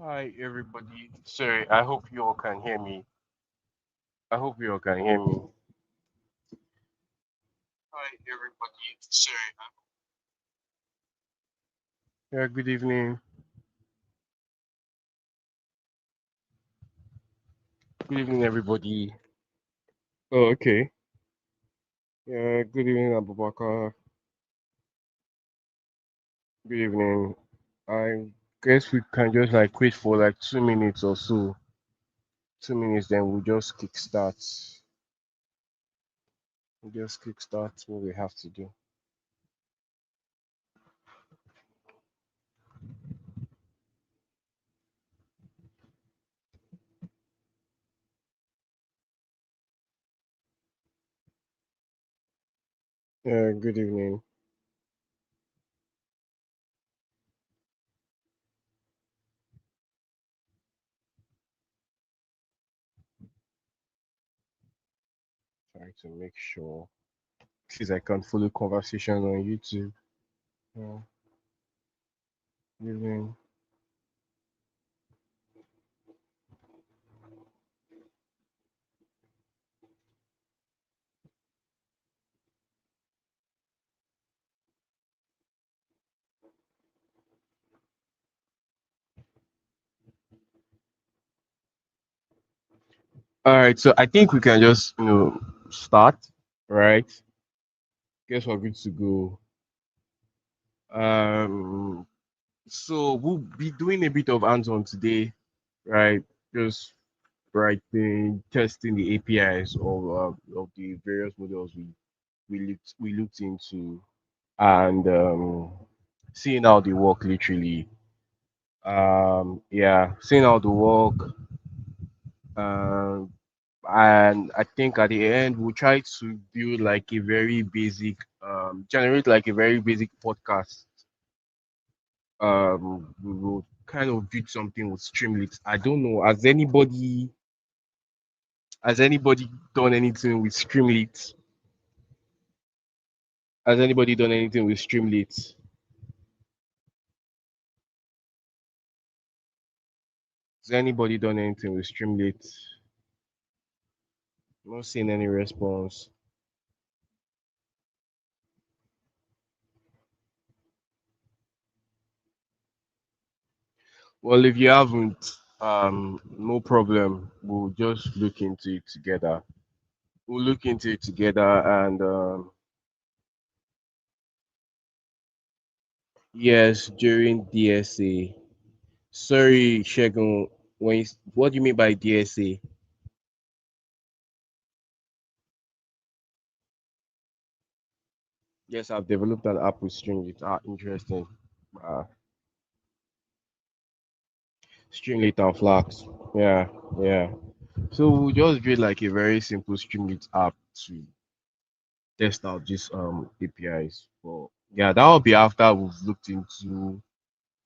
Hi, everybody. Sorry, I hope you all can hear me. I hope you all can hear me. Hi, everybody. Sorry. Yeah, good evening. Good evening, everybody. Oh, okay. Yeah, good evening, Abubakar. Good evening. I guess we can just like wait for like 2 minutes or so. 2 minutes, then we'll just kickstart. We'll just kickstart what we have to do. Yeah, good evening. Trying to make sure. Please, I can follow conversation on YouTube. Yeah, good evening. All right, so I think we can just start, right? Guess we're good to go. Um, so we'll be doing a bit of hands-on today, right? Just writing, testing the APIs of the various models we looked into, and seeing how they work literally. Yeah, seeing how they work. Um, and I think at the end we'll try to build like a very basic, generate like a very basic podcast. We will kind of build something with Streamlit. I don't know, has anybody done anything with Streamlit? Has anybody done anything with Streamlit? Has anybody done anything with Streamlit? Not seeing any response. Well, if you haven't, no problem. We'll just look into it together. We'll look into it together and yes, during DSA. Sorry, Shegun, what do you mean by DSA? Yes, I've developed an app with Streamlit. Ah, interesting. Uh, Streamlit and Flask. Yeah, yeah. So we'll just build like a very simple Streamlit app to test out these APIs. But yeah, that will be after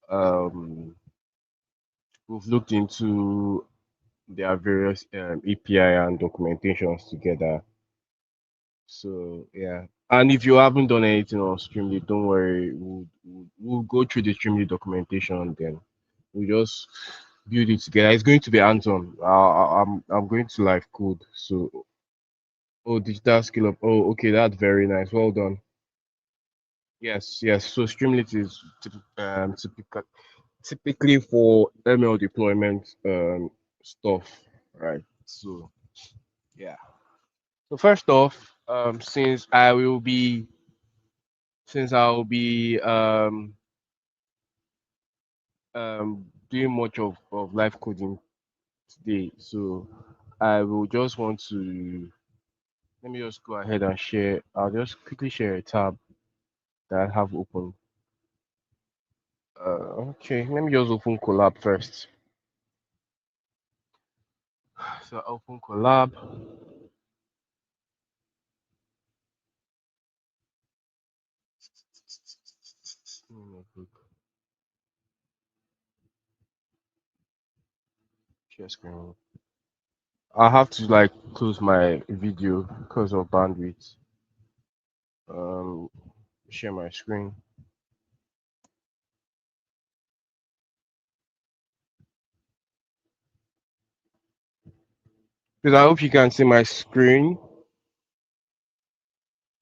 um we've looked into their various API and documentations together. So yeah, and if you haven't done anything on Streamlit, don't worry. We'll go through the Streamlit documentation, then we'll just build it together. It's going to be hands-on. I'm going to live code. So oh, digital skill up. Oh, okay, that's very nice. Well done. Yes, yes. So Streamlit is typically for ML deployment stuff, right? So yeah. So first off, since I'll be doing much of live coding today, so I will just want to let me just go ahead and share. I'll just quickly share a tab that I have open. Okay, let me just open Collab first. So open Collab. Share screen. I have to like close my video because of bandwidth. Um, share my screen. Because I hope you can see my screen.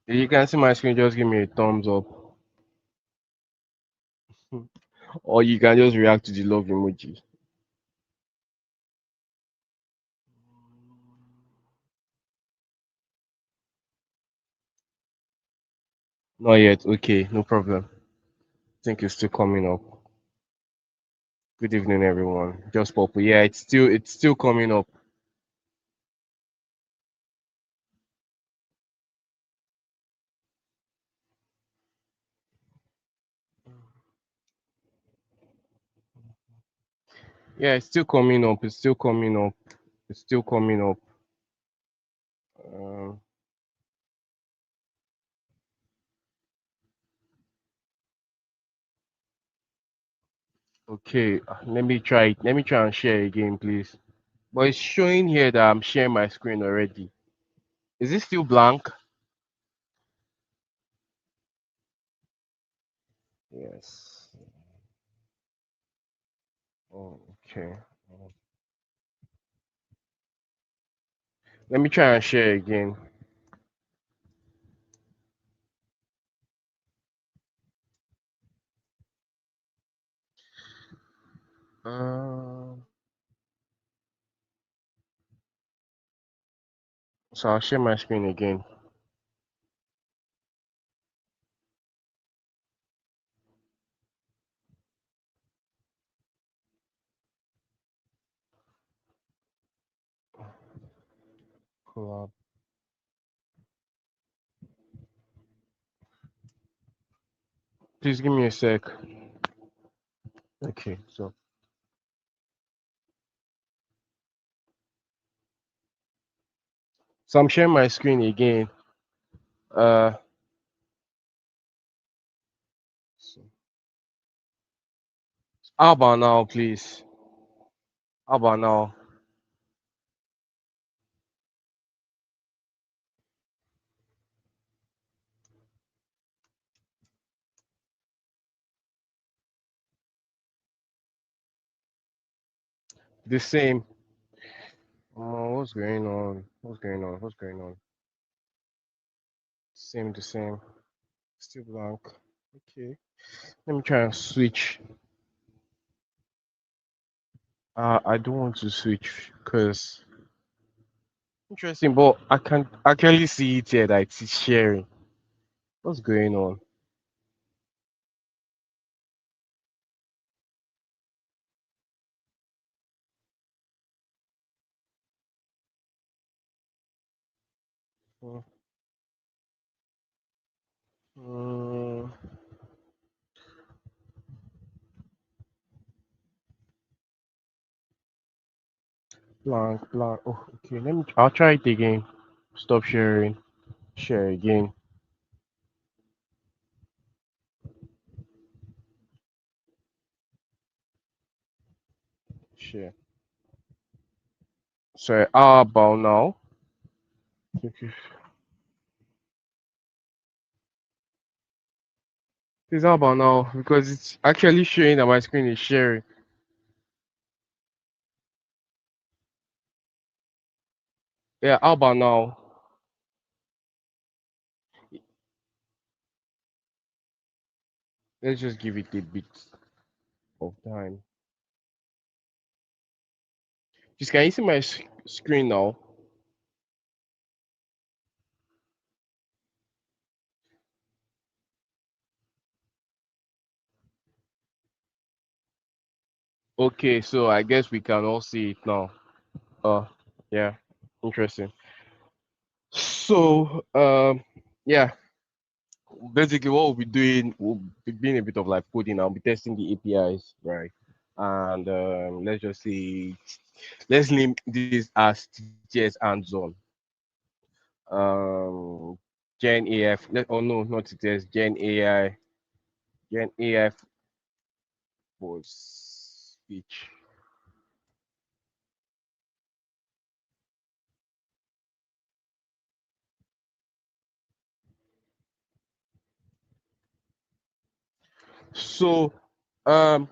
If you can see my screen, just give me a thumbs up. Or you can just react to the love emoji. Not yet. Okay, no problem. I think it's still coming up. Good evening, everyone. Just pop. Yeah, it's still coming up. Yeah, it's still coming up. It's still coming up. It's still coming up. Um, okay, let me try it. Let me try and share again, please. But it's showing here that I'm sharing my screen already. Is it still blank? Yes. Oh, okay. Let me try and share again. Um, so I'll share my screen again. Collab. Please give me a sec. Okay, so I'm sharing my screen again. Uh, so how about now, please? How about now? The same. What's going on? What's going on? What's going on? Same, the same. Still blank. Okay. Let me try and switch. I don't want to switch because interesting, but I can actually see it here that it's sharing. What's going on? Uh, uh, blank, blank. Oh, okay. I'll try it again. Stop sharing. Share again. Share. Sorry. How about now? Okay. Please, how about now? Because it's actually showing that my screen is sharing. Yeah. How about now? Let's just give it a bit of time. Just can you see my screen now? Okay, so I guess we can all see it now. Uh, yeah, interesting. So, yeah, basically what we'll be doing, we'll be doing a bit of like coding. I'll be testing the APIs, right? And let's just say, let's name this as TTS hands-on. Um, Gen AF, oh no, not TTS, Gen AI, Gen AI for speech. So, um,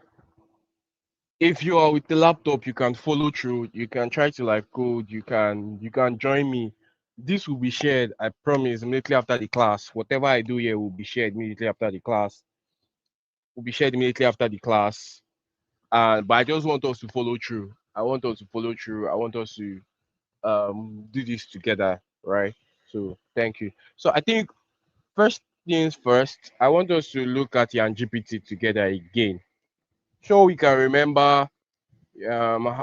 if you are with the laptop, you can follow through. You can try to like code. You can join me. This will be shared. I promise. Immediately after the class, whatever I do here will be shared immediately after the class. Will be shared immediately after the class. But I just want us to follow through. I want us to follow through. I want us to do this together, right? So thank you. So I think first things first, I want us to look at YarnGPT together again, so we can remember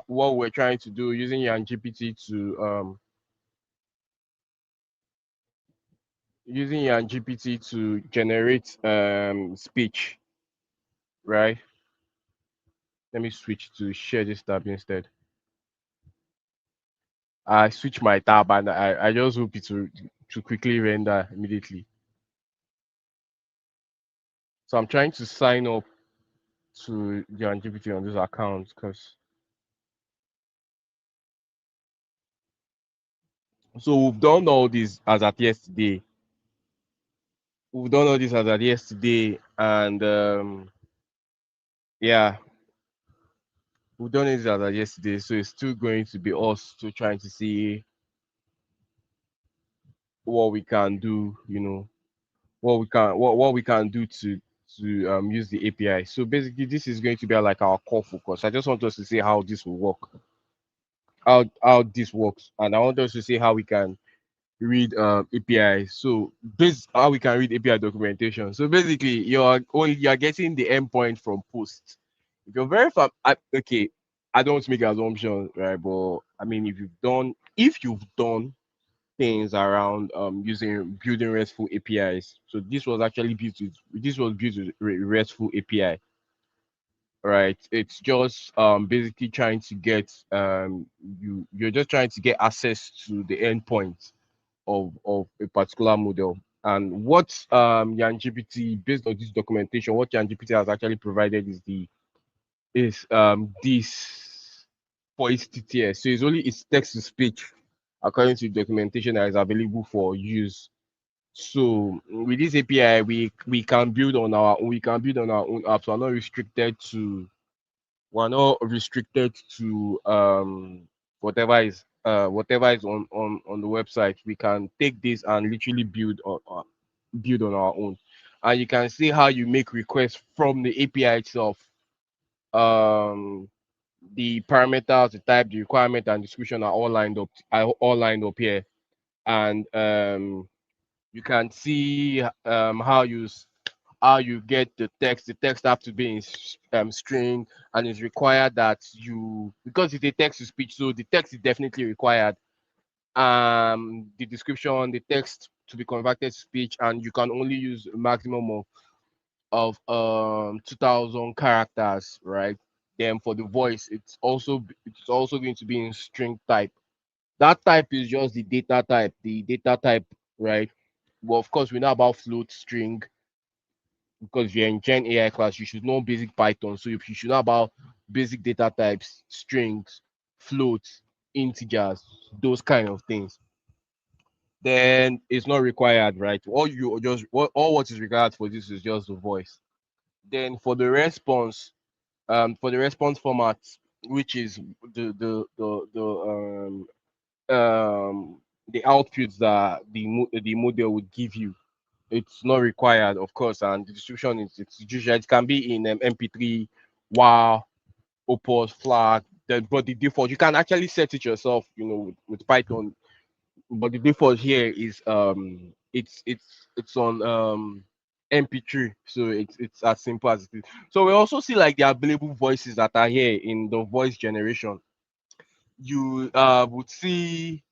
what we're trying to do using YarnGPT to generate speech, right? Let me switch to share this tab instead. I switch my tab and I just hope it to quickly render immediately. So I'm trying to sign up to YarnGPT on this account because so we've done all this as at yesterday. We've done all this as at yesterday, and yeah, we've done it as at yesterday. So it's still going to be us still trying to see what we can do. What we can do to use the API. So basically, this is going to be like our core focus. I just want us to see how this will work, how this works, and I want us to see how we can read API. So based how we can read API documentation. So basically, you're getting the endpoint from post. If you're very okay, I don't want to make an assumption, right? But I mean, if you've done things around using building RESTful APIs, so this was built with RESTful API, right? It's just basically trying to get you're just trying to get access to the endpoint of a particular model. And what YarnGPT, based on this documentation, what YarnGPT has actually provided is this voice TTS. So it's text to speech according to the documentation that is available for use. So with this API, we can build on our own apps. We're not restricted to whatever is on the website. We can take this and literally build on our own. And you can see how you make requests from the API itself. Um, the parameters, the type, the requirement, and description are all lined up here. And you can see how you get the text. The text have to be in string, and it's required that because it's a text to speech, so the text is definitely required. The description, the text to be converted to speech, and you can only use a maximum of 2,000 characters, right? Then for the voice, it's also going to be in string type. That type is just the data type. The data type, right? Well, of course, we know about float string because you're in Gen AI class. You should know basic Python. So if you should know about basic data types, strings, floats, integers, those kind of things, then it's not required, right? All what is required for this is just the voice. Then for the response format, which is the outputs that the model would give you, it's not required, of course, and the distribution it's usually it can be in MP3, WAR, Opus, Flag. But the default you can actually set it yourself, with Python. But the default here is it's on MP3, so it's as simple as it is. So we also see like the available voices that are here in the voice generation. You see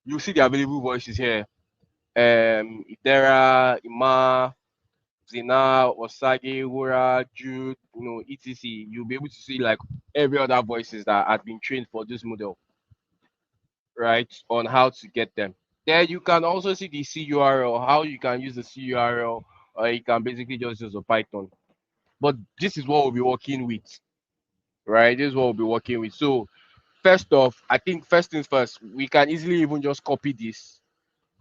the available voices here. Idera, Ima, Zina, Osage, Wura, Jude, etc. You'll be able to see like every other voices that had been trained for this model, right? On how to get them. Then you can also see the CURL, how you can use the CURL, or you can basically just use a Python. But this is what we'll be working with, right? This is what we'll be working with. So first off, I think first things first, we can easily even just copy this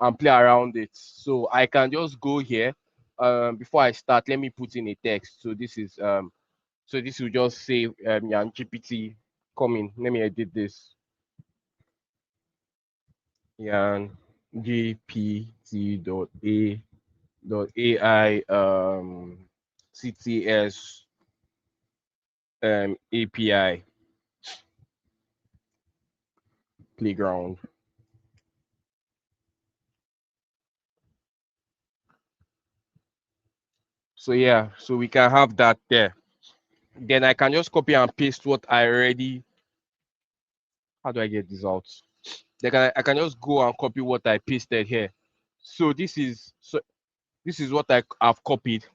and play around it. So I can just go here. Before I start, let me put in a text. So this is So this will just say YarnGPT coming. Let me edit this. YarnGPT.ai CTS API playground. So yeah, so we can have that there. Then I can just copy and paste what I already. How do I get this out? I can just go and copy what I pasted here. So this is what I've copied.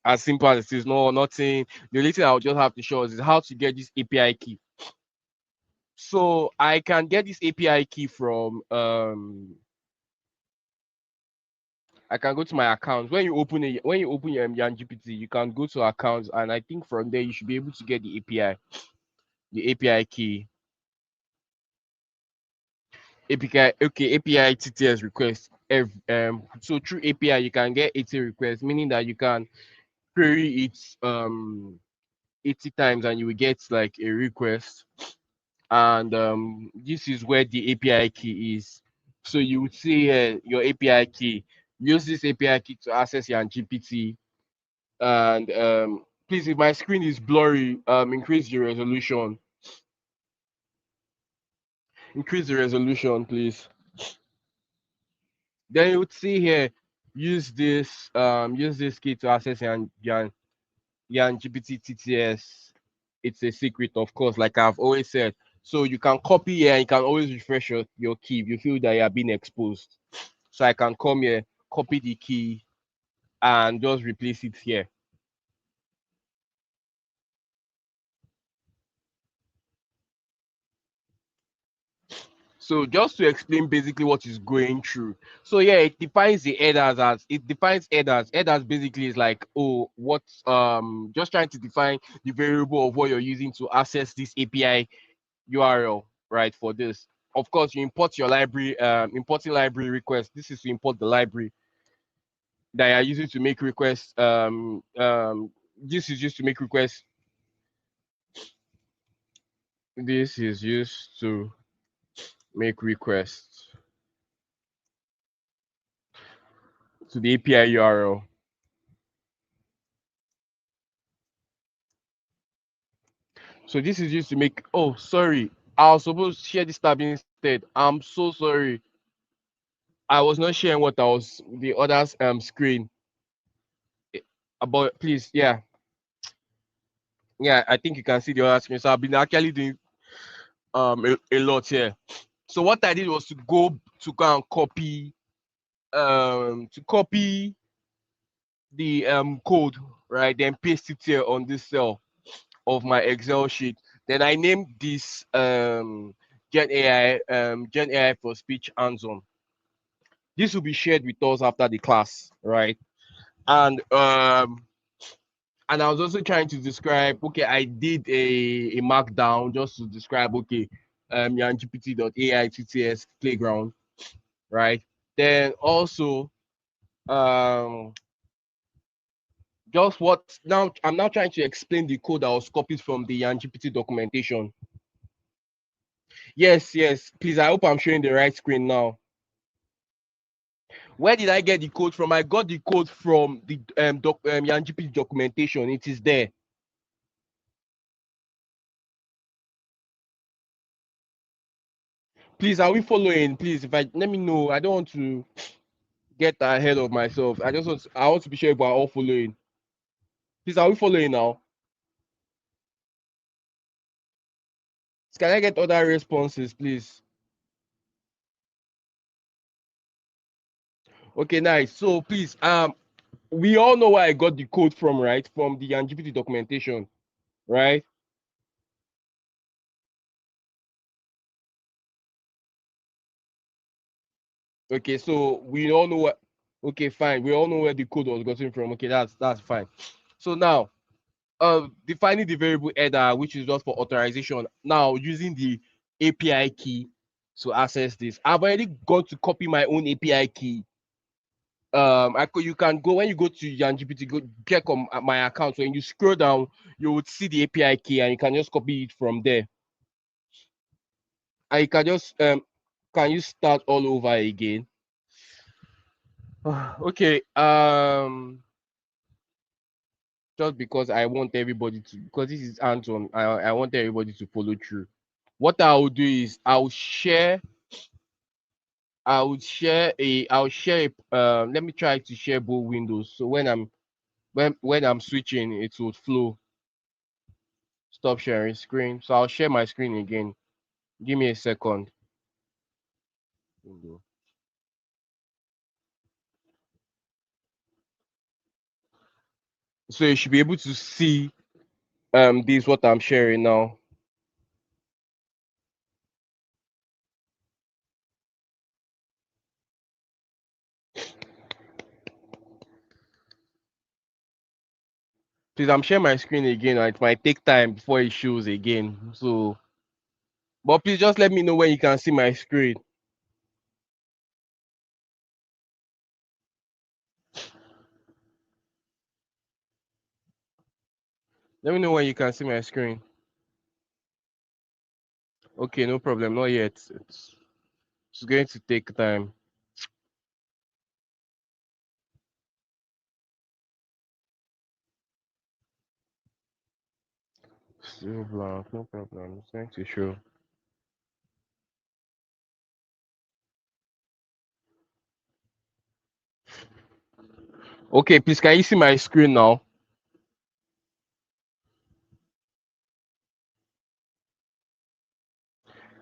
As simple as it is, no nothing. The only thing I'll just have to show us is how to get this API key. So I can get this API key from I can go to my accounts. When you open your YarnGPT, you can go to accounts, and I think from there you should be able to get the API key. API okay, API TTS request. So through API you can get 80 requests, meaning that you can query it 80 times and you will get like a request. And this is where the API key is. So you would see your API key. Use this API key to access your GPT. And please, if my screen is blurry, increase the resolution. Increase the resolution, please. Then you would see here, use this key to access your GPT TTS. It's a secret, of course, like I've always said. So you can copy here and you can always refresh your key if you feel that you are being exposed. So I can come here, copy the key, and just replace it here. So just to explain basically what is going through. So yeah, it defines the headers as it defines headers. Headers basically is like, oh, what's just trying to define the variable of what you're using to access this API URL, right? For this. Of course, you import your library, importing library request. This is to import the library that you're using to make requests. This is just to make requests. This is used to make requests to the API URL. So this is used to make. Oh, sorry. I was supposed to share this tab instead. I'm so sorry. I was not sharing what I was the other's screen. About please, yeah, yeah. I think you can see the other screen. So I've been actually doing a lot here. So what I did was to go and copy the code, right? Then paste it here on this cell of my Excel sheet. Then I named this GenAI for speech hands-on. This will be shared with us after the class, right? And I was also trying to describe, okay, I did a markdown just to describe, okay, YarnGPT.ai TTS playground, right? Then also um just what now I'm now trying to explain the code that was copied from the YarnGPT documentation. Yes, yes, please. I hope I'm showing the right screen now. Where did I get the code from? I got the code from the YarnGPT documentation. It is there. Please, are we following? Please, if I let me know. I don't want to get ahead of myself. I want to be sure if we're all following. Please, are we following now? Can I get other responses, please? Okay, nice. So please, we all know where I got the code from, right? From the YarnGPT documentation, right? Okay, so we all know what. Okay, fine. We all know where the code was gotten from. Okay, that's fine. So now, defining the variable header, which is just for authorization. Now using the API key to access this. I've already got to copy my own API key you can go when you go to YarnGPT, go check on my account. So when you scroll down, you would see the API key, and you can just copy it from there. And you can just can you start all over again? Okay. Just because I want everybody to, because this is hands-on, I want everybody to follow through. What I will do is I'll share let me try to share both windows. So when I'm switching, it would flow. Stop sharing screen. So I'll share my screen again. Give me a second. Window. So you should be able to see this what I'm sharing now. Please, I'm sharing my screen again. It might take time before it shows again. So, but please just let me know when you can see my screen. Let me know when you can see my screen. Okay, no problem. Not yet. It's going to take time. Still blank. No problem. It's going to show. Okay, please, can you see my screen now?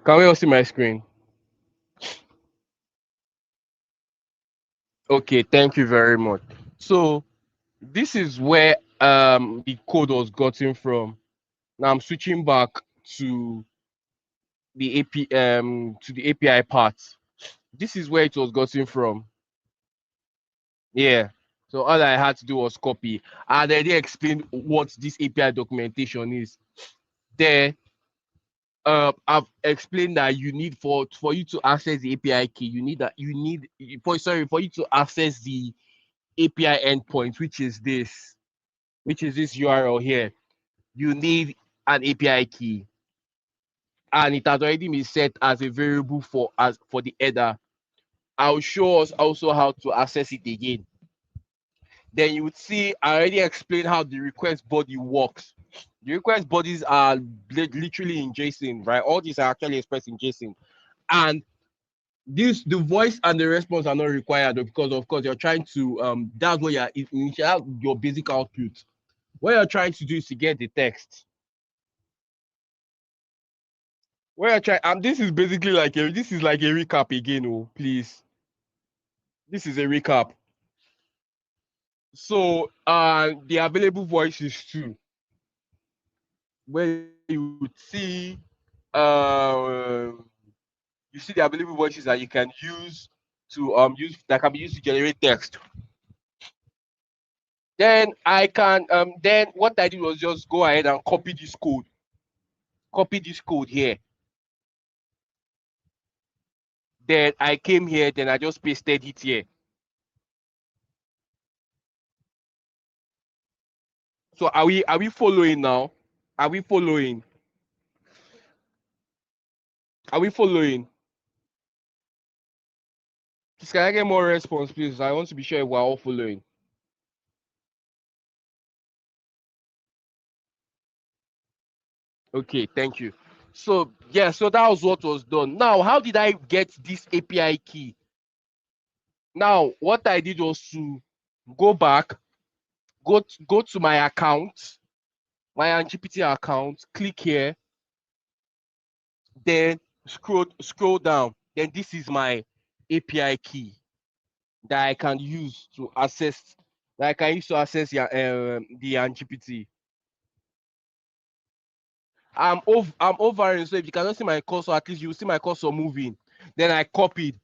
Can we all see my screen? Okay, thank you very much. So this is where the code was gotten from. Now I'm switching back to the API part. This is where it was gotten from. Yeah. So all I had to do was copy. And I did explain what this API documentation is. There, I've explained that you need for you to access the API key, for you to access the API endpoint, which is this URL here. You need an API key, and it has already been set as a variable for the header. I'll show us also how to access it again. Then you would see I already explained how the request body works. The request bodies are literally in JSON, right? All these are actually expressed in JSON, and the voice and the response are not required because of course you're trying to that's what you're initial your basic output. What you're trying to do is to get the text. What you're trying, and this is basically this is like a recap again. Oh, please, this is a recap. So the available voices too, where you would see uh you see the available voices that you can use to use that can be used to generate text. Then I can then what I did was just go ahead and copy this code here. Then I came here, then I just pasted it here. So are we following now? Are we following? Are we following? Please, can I get more response, please? I want to be sure we're all following. Okay, thank you. So yeah, so that was what was done. Now, how did I get this API key? Now, what I did was to go back, go to my account, my YarnGPT account, click here, then scroll down. Then this is my API key that I can use to access the YarnGPT. I'm overing, so if you cannot see my cursor, at least you will see my cursor moving. Then I copied.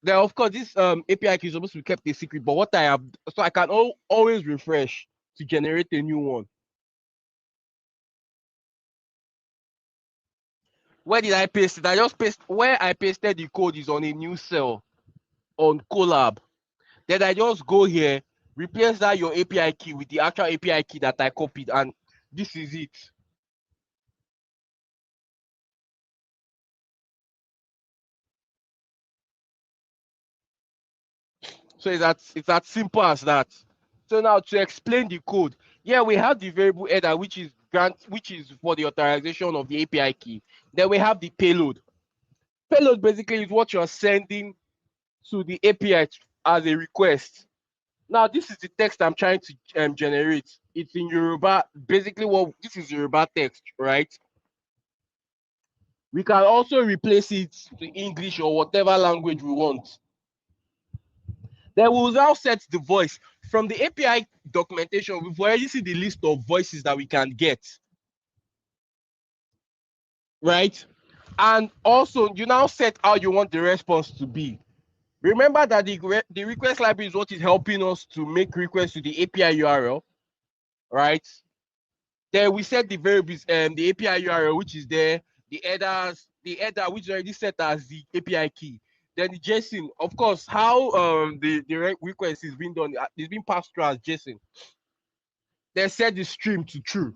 Then of course this API key is supposed to be kept a secret, but what I have, so I can always refresh to generate a new one. Where did I paste it? I just paste where I pasted the code is on a new cell on Collab. Then I just go here, replace that your API key with the actual API key that I copied, and this is it. So it's as simple as that. So now to explain the code, yeah, we have the variable header, which is for the authorization of the API key. Then we have the payload. Payload basically is what you're sending to the API as a request. Now this is the text I'm trying to generate. It's in Yoruba. Basically, this is Yoruba text, right? We can also replace it to English or whatever language we want. Then we will now set the voice. From the API documentation, we've already seen the list of voices that we can get, right? And also, you now set how you want the response to be. Remember that the request library is what is helping us to make requests to the API URL, right? Then we set the variables, the API URL, which is there, the header, which is already set as the API key. Then the JSON, of course, how the request is being done, it's being passed through as JSON. Then set the stream to true.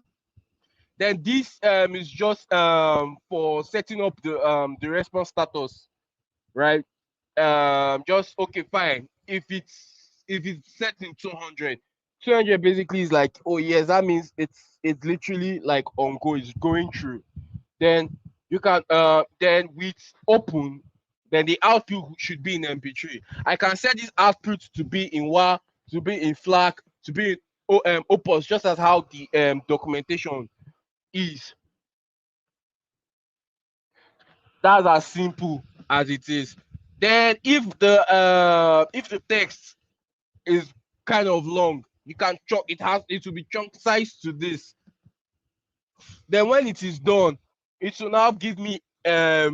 Then this is just for setting up the response status, right? Just okay, fine. If it's set in 200, 200 basically is like, oh yes, that means it's literally like ongoing, it's going through. Then you can then with open, then the output should be in MP3. I can set this output to be in WA, to be in FLAC, to be in Opus, just as how the documentation is. That's as simple as it is. Then if the text is kind of long, you can chunk it will be chunk size to this. Then when it is done, it will now give me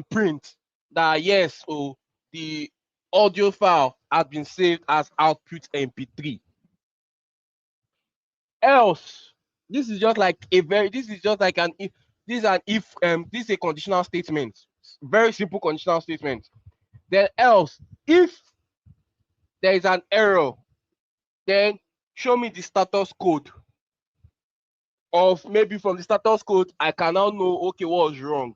print that yes, oh, the audio file has been saved as output mp3. Else, this is just like an if. This is an if this is a conditional statement, very simple conditional statement. Then else, if there is an error, then show me the status code of, maybe from the status code I can now know, okay, what was wrong.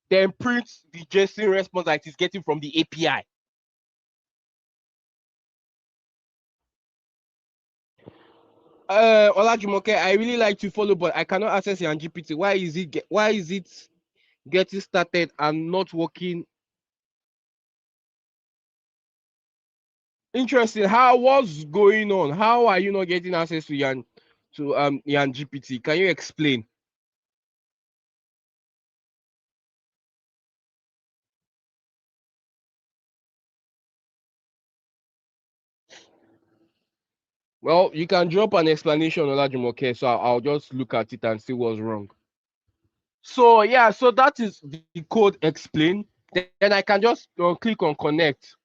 Then print the JSON response that it is getting from the API. Olajumoke, I really like to follow, but I cannot access YarnGPT. Why is it getting started and not working? Interesting. What's going on? How are you not getting access to YarnGPT? Can you explain? Well, you can drop an explanation, Olajumoke, so I'll just look at it and see what's wrong. So yeah, so that is the code explained. Then I can just click on connect.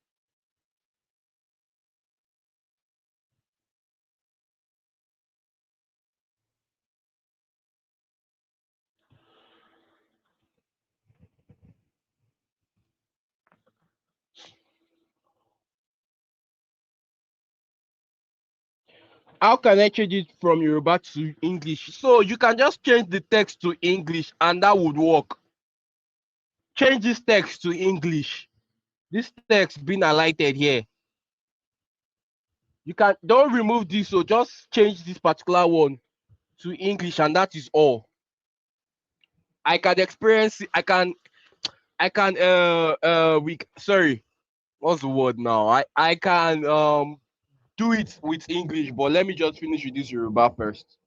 How can I change it from Yoruba to English? So you can just change the text to English and that would work. Change this text to English. This text being highlighted here. You don't remove this, so just change this particular one to English and that is all. I can experience it. Sorry, what's the word now? I can do it with English, but let me just finish with this Yoruba first.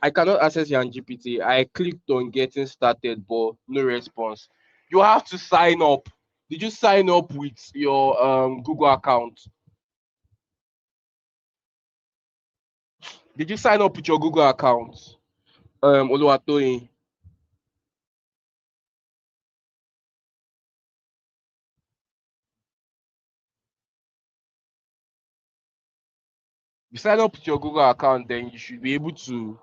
I cannot access YarnGPT. I clicked on getting started, but no response. You have to sign up. Did you sign up with your Google account? Did you sign up with your Google account? Oluwatoyin. You sign up with your Google account, then you should be able to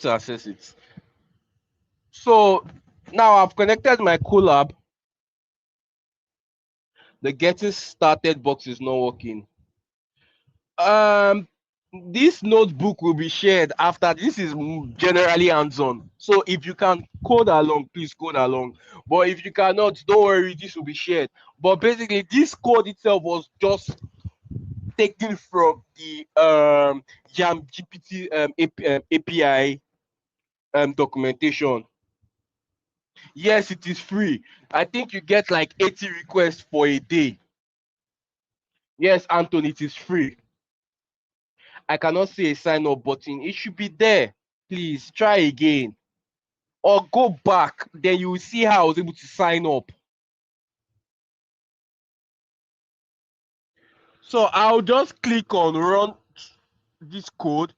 access it. So now I've connected my Colab. The getting started box is not working. This notebook will be shared after this is generally hands-on. So if you can code along, please code along. But if you cannot, don't worry, this will be shared. But basically, this code itself was just taken from the YarnGPT API documentation. Yes, it is free. I think you get like 80 requests for a day. Yes, Anthony, it is free. I cannot see a sign up button. It should be there. Please try again. Or go back. Then you will see how I was able to sign up. So I'll just click on run this code.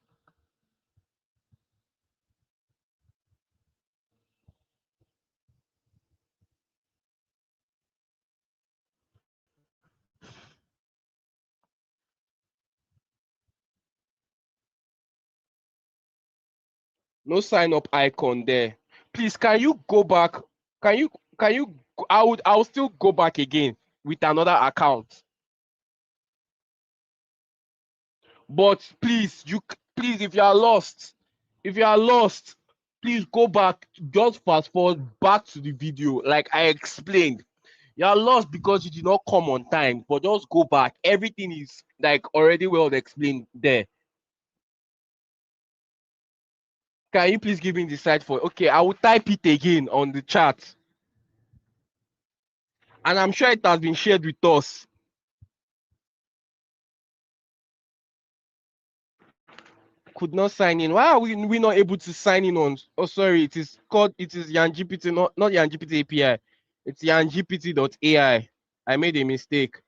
No sign up icon there. Please, can you go back? Can you can you I'll still go back again with another account. But please, please, if you are lost, please go back, just fast forward back to the video like I explained. You are lost because you did not come on time, but just go back. Everything is like already well explained there. Can you please give me the site for? Okay, I will type it again on the chat, and I'm sure it has been shared with us. Could not sign in. Why are we not able to sign in on? Oh, sorry, it is YarnGPT, not YarnGPT API. It's YarnGPT.ai. I made a mistake.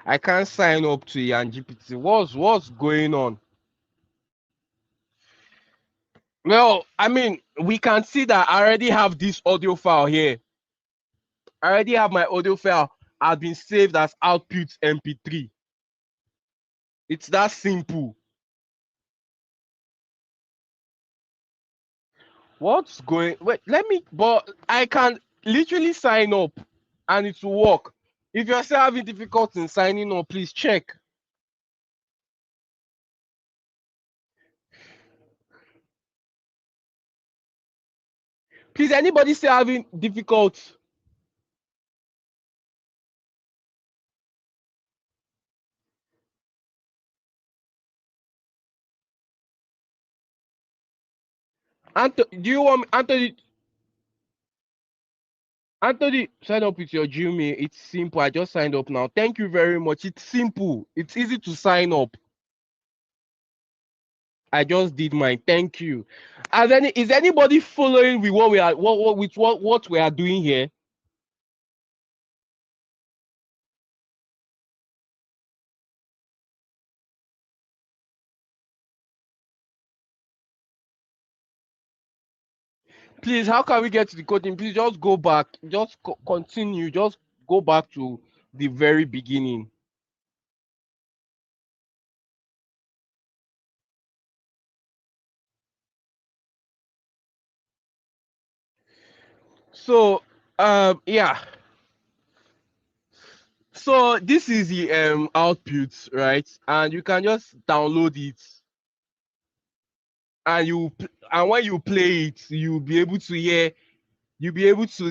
I can't sign up to YarnGPT. What's going on? Well, I mean, we can see that I already have this audio file here. I already have my audio file has been saved as output MP3. It's that simple. What's going? Wait, let me. But I can literally sign up, and it will work. If you're still having difficulty in signing up, please check. Please, anybody still having difficulty? Anthony, do you want me, Anthony? Anthony, sign up with your Gmail. It's simple. I just signed up now. Thank you very much. It's simple. It's easy to sign up. I just did mine. Thank you. Is anybody following with what we are what we are doing here? Please, how can we get to the coding? Please just go back. Just continue. Just go back to the very beginning. So, yeah. So this is the output, right? And you can just download it, and and when you play it, you'll be able to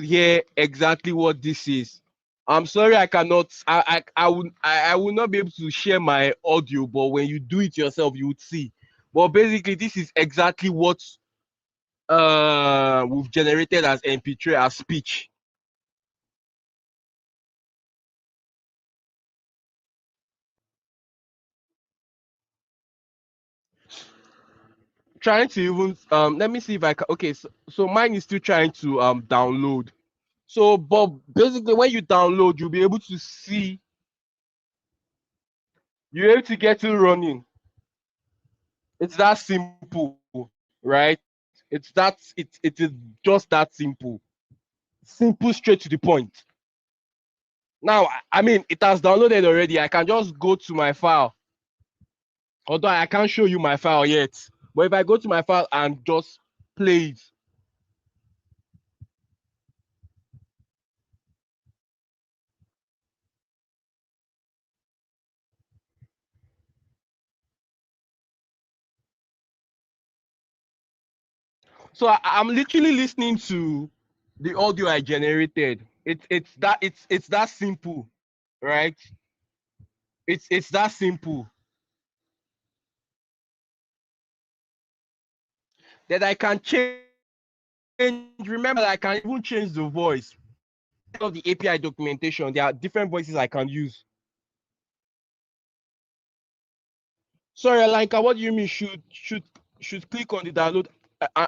hear exactly what this is. I'm sorry, I cannot. I will not be able to share my audio, but when you do it yourself, you would see. But basically, this is exactly what we've generated as MP3 as speech. Trying to even let me see if I can. Okay, so mine is still trying to download. So, but basically, when you download, you'll be able to see. You're able to get it running. It's that simple, right? It is just that simple. Simple, straight to the point. Now, I mean, it has downloaded already. I can just go to my file. Although I can't show you my file yet. But if I go to my file and just play it, So I'm literally listening to the audio I generated. It's that simple, right? It's that simple that I can change. Remember that I can even change the voice. Of the API documentation, there are different voices I can use. Sorry, like what do you mean? Should click on the download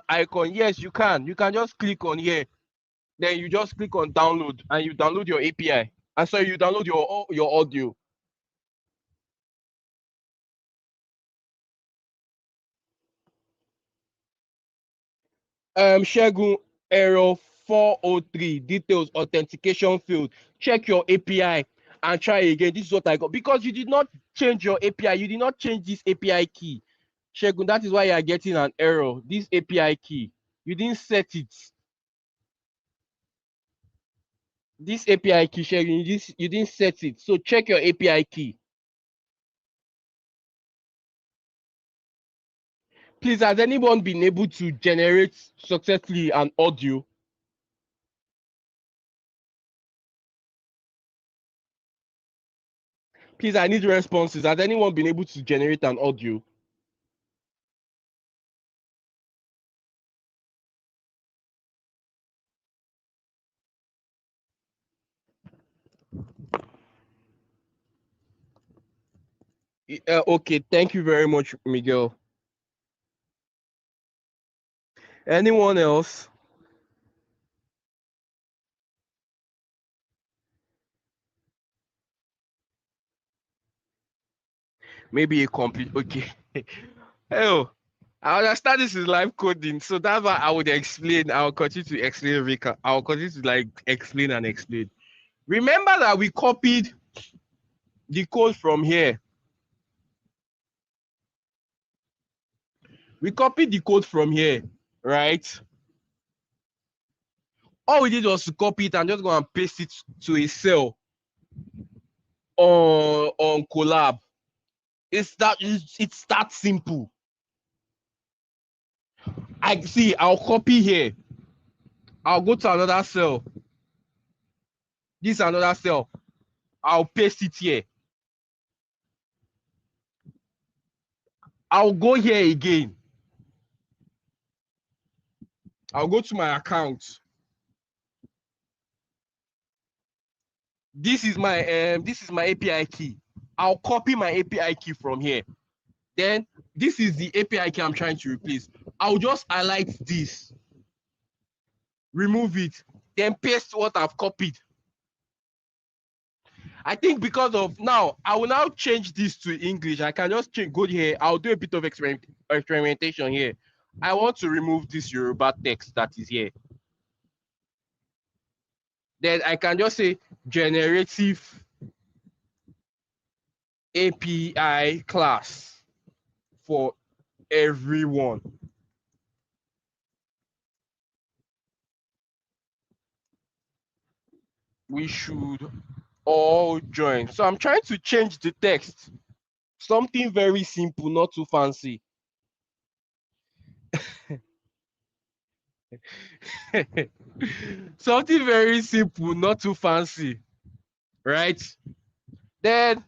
icon? Yes, you can. You can just click on here. Then you just click on download and you download your API. And so you download your audio. Shegun, error 403, details authentication field. Check your API and try again. This is what I got. Because you did not change your API, you did not change this API key. Shegun, that is why you are getting an error. This API key, you didn't set it. This API key, Shegun, you didn't set it. So check your API key. Please, has anyone been able to generate successfully an audio? Please, I need responses. Has anyone been able to generate an audio? Okay, thank you very much, Miguel. Anyone else? Maybe a complete. Okay. Oh, I understand this is live coding, so that's why I would explain. I'll continue to explain, Rika. I'll continue to like explain and explain. Remember that we copied the code from here. We copied the code from here, right? All we did was to copy it and just go and paste it to a cell on Collab. It's that simple. I see. I'll copy here. I'll go to another cell. This is another cell. I'll paste it here. I'll go here again. I'll go to my account. This is my API key. I'll copy my API key from here. Then this is the API key I'm trying to replace. I'll just highlight this, remove it, then paste what I've copied. I think because of now, I will now change this to English. I can just go here. I'll do a bit of experimentation here. I want to remove this Yoruba text that is here. Then I can just say Generative API class for everyone. We should all join. So I'm trying to change the text. Something very simple, not too fancy. Something very simple, not too fancy. Right? Then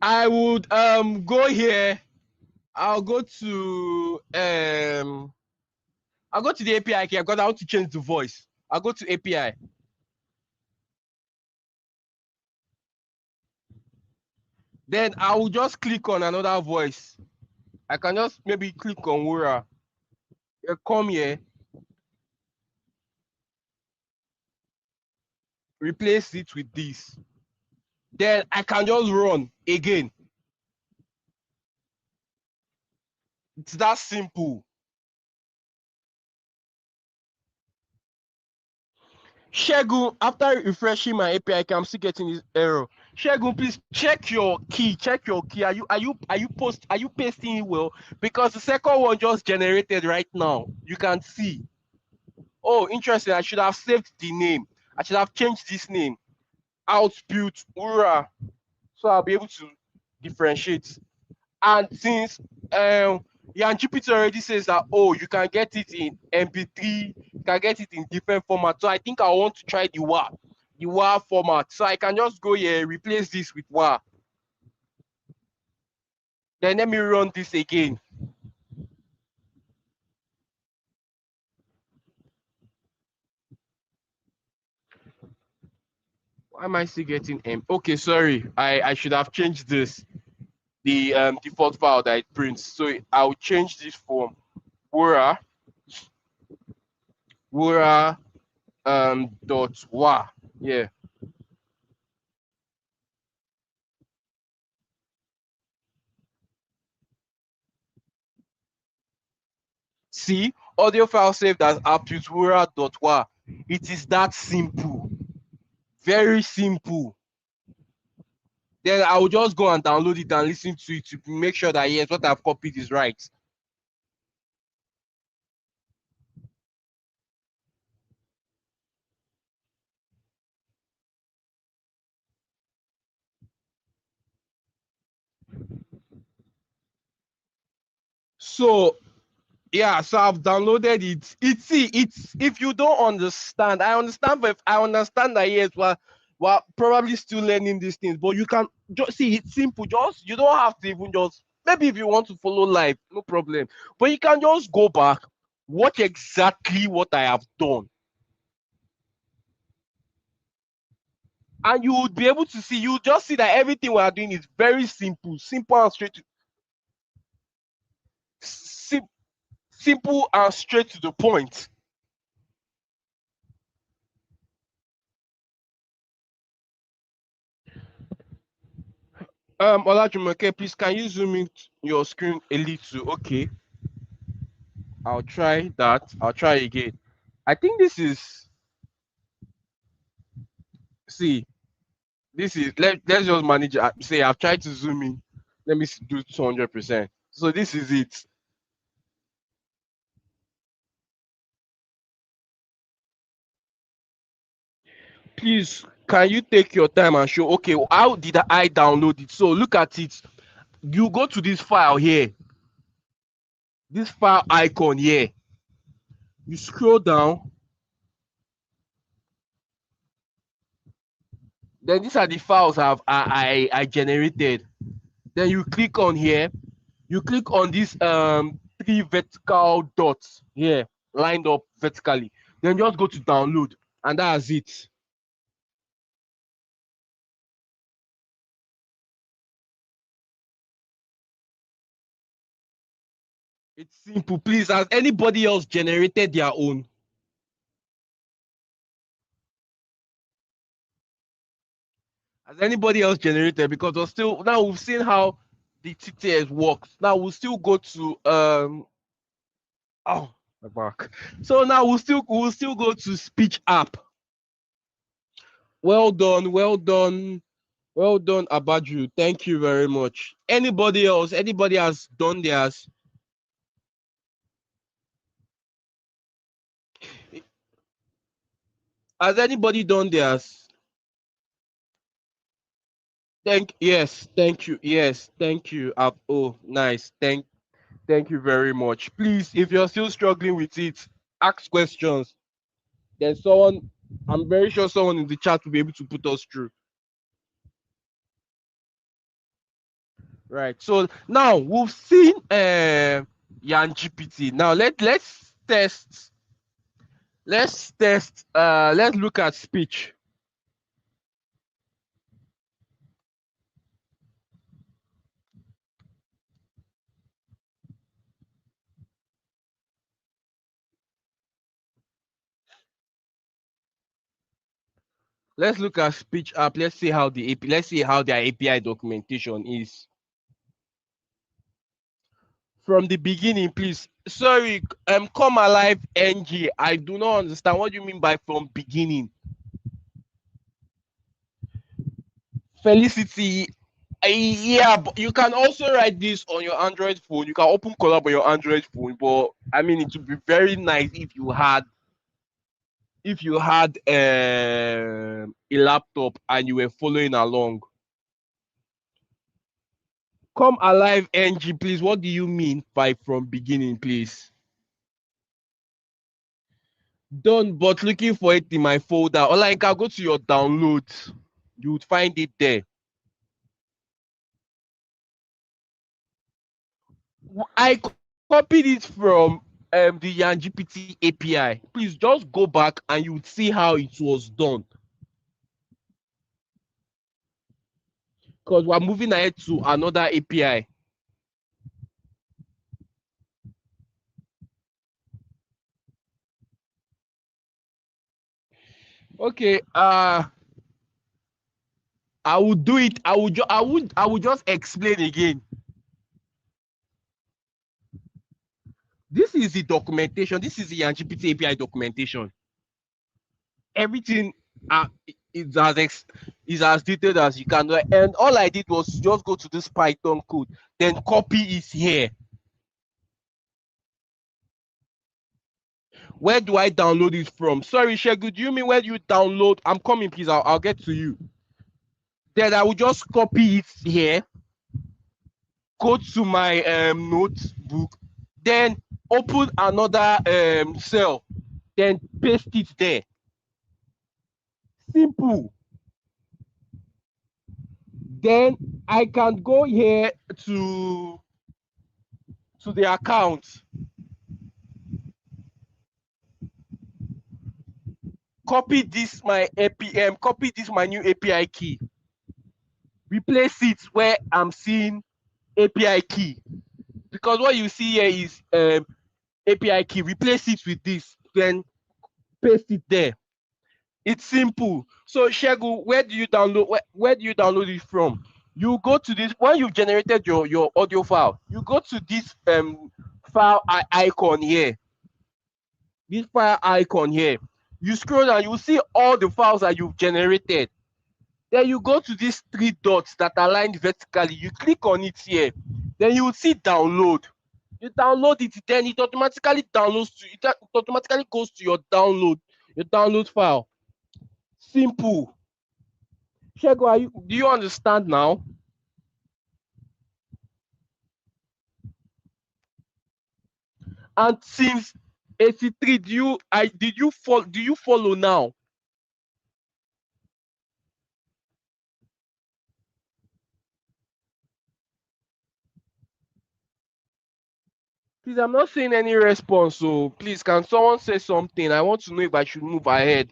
I would go here. I'll go to the API key because I want to change the voice. I'll go to API. Then I will just click on another voice. I can just maybe click on Wura. Come here. Replace it with this. Then I can just run again. It's that simple. Shegun, after refreshing my API, I'm still getting this error. Shegun, please check your key. Check your key. Are you pasting it well? Because the second one just generated right now. You can see. Oh, interesting. I should have saved the name. I should have changed this name. Output Ura. So I'll be able to differentiate. And since YarnGPT already says that, oh, you can get it in MP3, you can get it in different formats. So I think I want to try the WAR format. So I can just go here, replace this with WAR. Then let me run this again. Why am I still getting M? Okay, sorry. I should have changed this. The default file that it prints. So I'll change this from Wura Wura dot WAR. Yeah. See, audio file saved as app.wura.wa. It is that simple. Very simple. Then I will just go and download it and listen to it to make sure that yes, what I've copied is right. So yeah, so I've downloaded it. It's if you don't understand, I understand, but I understand that yes, well, probably still learning these things, but you can just see it's simple. Just you don't have to even just maybe if you want to follow live, no problem. But you can just go back, watch exactly what I have done, and you would be able to see. You just see that everything we are doing is very simple, simple and straight to sim, simple and straight to the point. Olajumoke, please can you zoom in your screen a little? Okay, I'll try that. I'll try again. I think this is see. This is let's just manage. Say I've tried to zoom in. Let me do 200%. So this is it. Please, can you take your time and show? Okay, how did I download it? So look at it. You go to this file here. This file icon here. You scroll down. Then these are the files I generated. Then you click on here. You click on this three vertical dots here lined up vertically. Then just go to download, and that's it. It's simple. Please, has anybody else generated their own? Has anybody else generated? Because we're still now we've seen how the TTS works. Now we'll still go to oh my back. So now we'll still go to speech app. Well done, well done, well done, Abaju. Thank you very much. Anybody else? Anybody has done theirs? Has anybody done theirs? Thank you. Yes, thank you. Oh, nice. Thank you very much. Please, if you're still struggling with it, ask questions. Then someone, I'm very sure someone in the chat will be able to put us through. Right. So now we've seen YarnGPT. Now let's test. Let's look at speech. Let's look at speech app. Let's see how the AP, let's see how their API documentation is. From the beginning, please. Sorry, come alive NG. I do not understand what you mean by from beginning. Felicity. Yeah, but you can also write this on your Android phone. You can open Collab on your Android phone, but I mean it would be very nice if you had a laptop and you were following along. Come alive, NG, please. What do you mean by from beginning, please? Done, but looking for it in my folder. Or like I'll go to your downloads. You would find it there. I copied it from the YarnGPT API. Please just go back and you would see how it was done. Because we're moving ahead to another API. Okay, I will do it. I would just explain again. This is the documentation. This is the YarnGPT API documentation. Everything is as detailed as you can. And all I did was just go to this Python code, then copy it here. Where do I download it from? Sorry, Shegu, do you mean where you download? I'm coming, please. I'll get to you. Then I will just copy it here. Go to my notebook. Then open another cell. Then paste it there. Simple. Then I can go here to the account. Copy this my APM, copy this my new API key. Replace it where I'm seeing API key. Because what you see here is API key. Replace it with this, then paste it there. It's simple. So Shegu, where do you download it from? You go to this when you've generated your audio file. You go to this file icon here. This file icon here. You scroll down, you will see all the files that you've generated. Then you go to these three dots that are aligned vertically. You click on it here. Then you will see download. You download it, then it automatically downloads to it automatically goes to your download file. Simple. Shego, do you understand now? And since 83, do you follow now? Please, I'm not seeing any response. So please, can someone say something? I want to know if I should move ahead.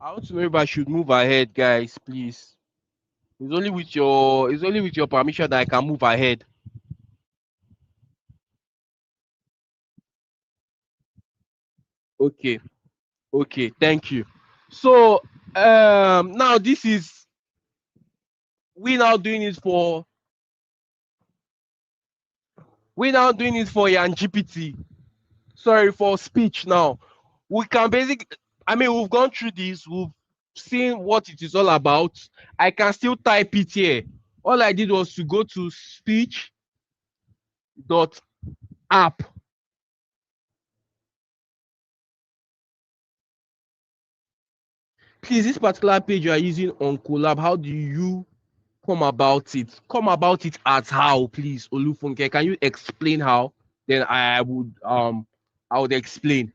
I want to know if I should move ahead, guys. Please. It's only with your permission that I can move ahead. Okay. Okay. Thank you. So now this is we now doing it for YarnGPT. Sorry, for speech now. We can basically, I mean, we've gone through this, we've seen what it is all about. I can still type it here. All I did was to go to speech.app. Please, this particular page you are using on Collab, how do you come about it? Come about it as how, please, Olufunke. Can you explain how? Then I would explain.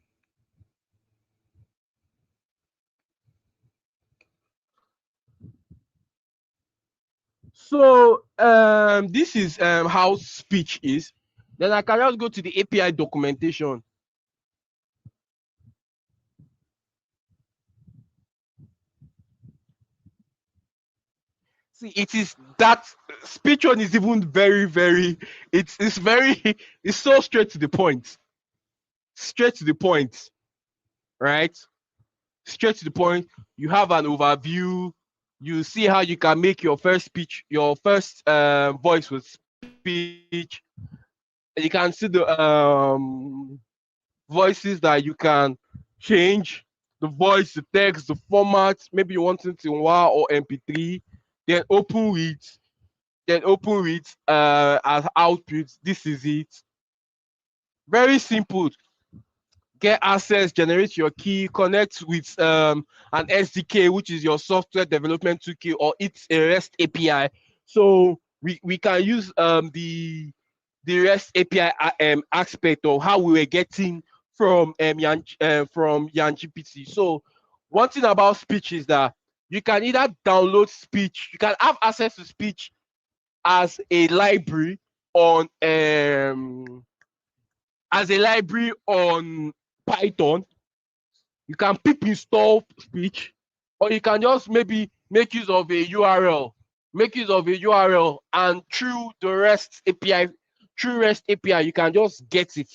So this is how speech is. Then I can just go to the API documentation. See, it is that speech one is even very it's very it's so straight to the point. Straight to the point, right? Straight to the point. You have an overview. You see how you can make your first speech, your first voice with speech. You can see the voices that you can change, the voice, the text, the format. Maybe you want it in WAV or MP3. Then open it as output. This is it. Very simple. get access, generate your key, connect with an SDK, which is your software development toolkit, or it's a REST API. So we can use the REST API aspect of how we were getting from YarnGPT. So one thing about Spitch is that you can either download Spitch, you can have access to Spitch as a library on Python. You can pip install Spitch, or you can just maybe make use of a URL, and through the REST API, you can just get it.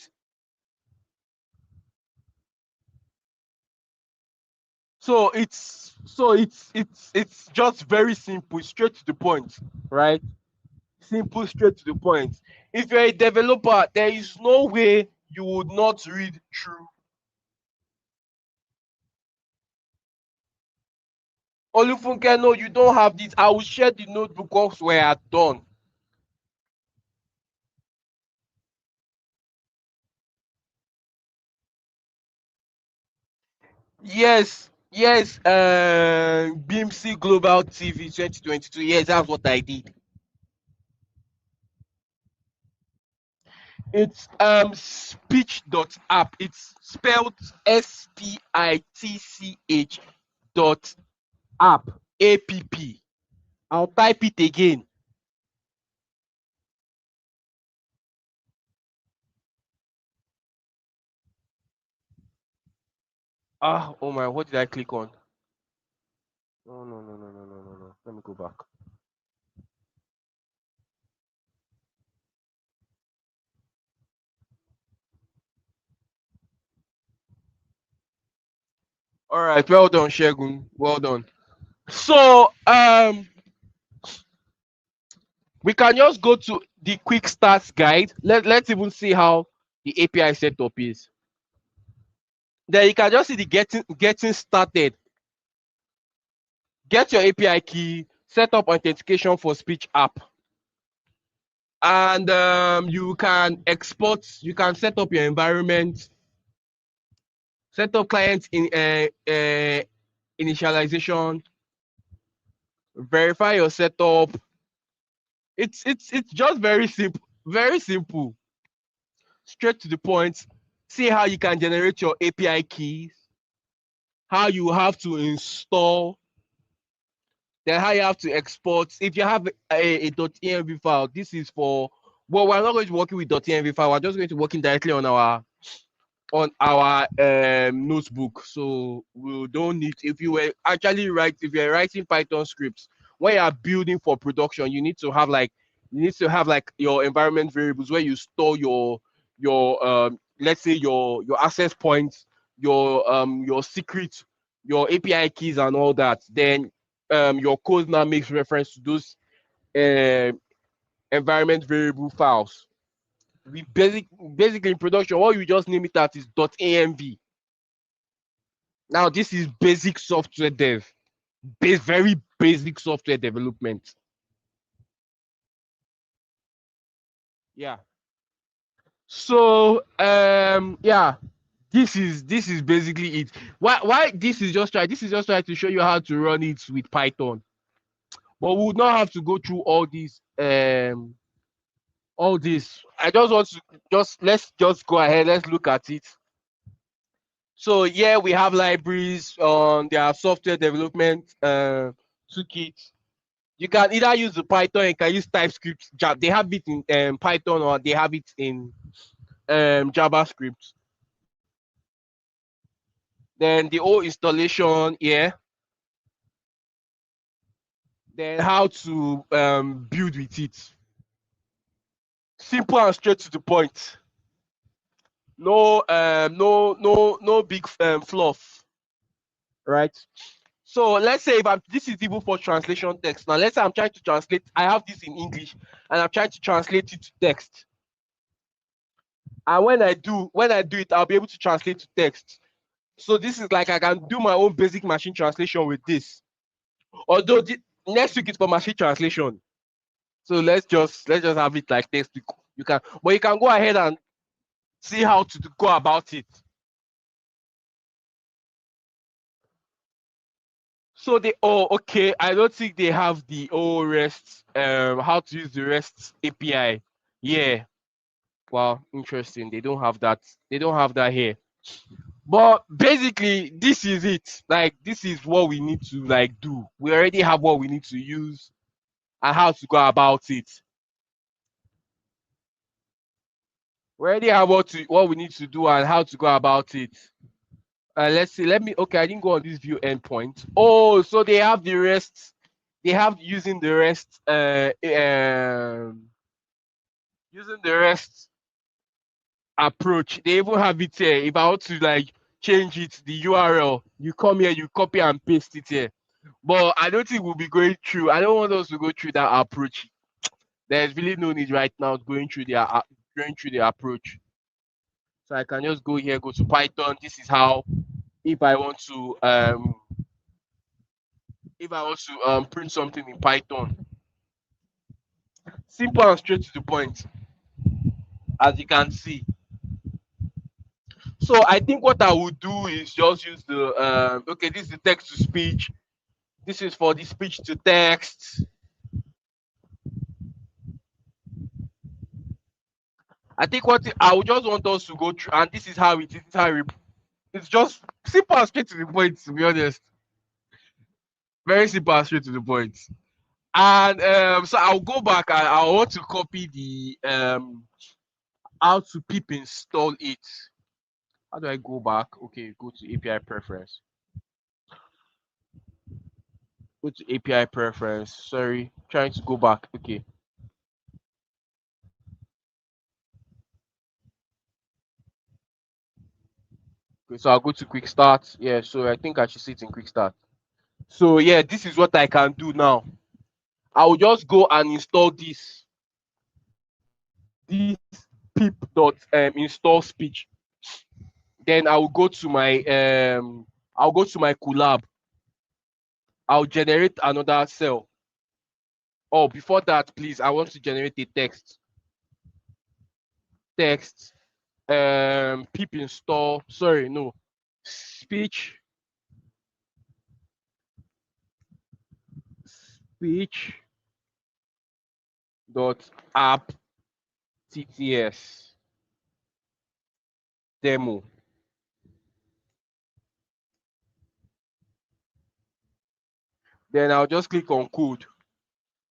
So it's just very simple, straight to the point, right? Simple, straight to the point. If you're a developer, there is no way you would not read through. Olufunke, no, you don't have this. I will share the notebook once we are done. Yes, BMC Global TV 2022. Yes, that's what I did. It's spitch.app. It's spelled SPITCH dot app. APP. I'll type it again. Oh my, what did I click on? No. Let me go back. All right, well done, Shegun. Well done. So we can just go to the quick starts guide. Let's even see how the API setup is. Then you can just see the getting started. Get your API key, set up authentication for Spitch app. And you can export, you can set up your environment, set up client in initialization, verify your setup. It's just very simple, straight to the point. See how you can generate your API keys, how you have to install, then how you have to export. If you have a .env file, this is for, well, we're not going to be working with .env file. We're just going to be working directly on our notebook. So we don't need, if you're writing Python scripts, when you are building for production, you need to have like your environment variables where you store your let's say your access points, your secret, your API keys and all that. Then your code now makes reference to those environment variable files. We basically in production, all you just name it as is .env. Now this is basic software dev, very basic software development. Yeah. So yeah, this is basically it. Why this is just trying to show you how to run it with Python. But we would not have to go through all this. All this. I just want to let's just go ahead. Let's look at it. So yeah, we have libraries on their software development toolkit. You can either use the Python, you can use TypeScript. They have it in Python, or they have it in JavaScript. Then the whole installation, yeah. Then how to build with it. Simple and straight to the point. No big fluff, right? So let's say this is even for translation text. Now let's say I'm trying to translate. I have this in English, and I'm trying to translate it to text. And when I do it, I'll be able to translate to text. So this is like I can do my own basic machine translation with this. Although next week is for machine translation. So let's just have it like next week. You can go ahead and see how to go about it. So they okay. I don't think they have the REST how to use the REST API. Yeah. Wow, interesting. They don't have that. They don't have that here. But basically, this is it. Like this is what we need to like do. We already have what we need to use and how to go about it. We already have what we need to do and how to go about it. Let's see. Let me. Okay, I didn't go on this view endpoint. Oh, so they have the rest. They have using the rest. Using the rest approach. They even have it here. If I want to like change it, the URL, you come here, you copy and paste it here. But I don't think we'll be going through. I don't want us to go through that approach. There's really no need right now going through the approach. So I can just go here, go to Python. This is how if I want to print something in Python. Simple and straight to the point, as you can see. So I think what I would do is just use the okay, this is the text to speech. This is for the speech to text. I think what I would just want us to go through, and this is how it is. It's just simple and straight to the point. To be honest, very simple and straight to the point. And so I'll go back and I want to copy the how to pip install it. How do I go back? Okay, go to API preference. Go to API preference. Sorry, trying to go back. Okay. Okay, so I'll go to quick start. Yeah, so I think I should see it in quick start. So yeah, this is what I can do now. I will just go and install this pip.install speech. Then I will go to my collab. I'll generate another cell. Oh, before that, please, I want to generate a text. Text pip install. Sorry, no. Speech dot app tts demo. Then I'll just click on code.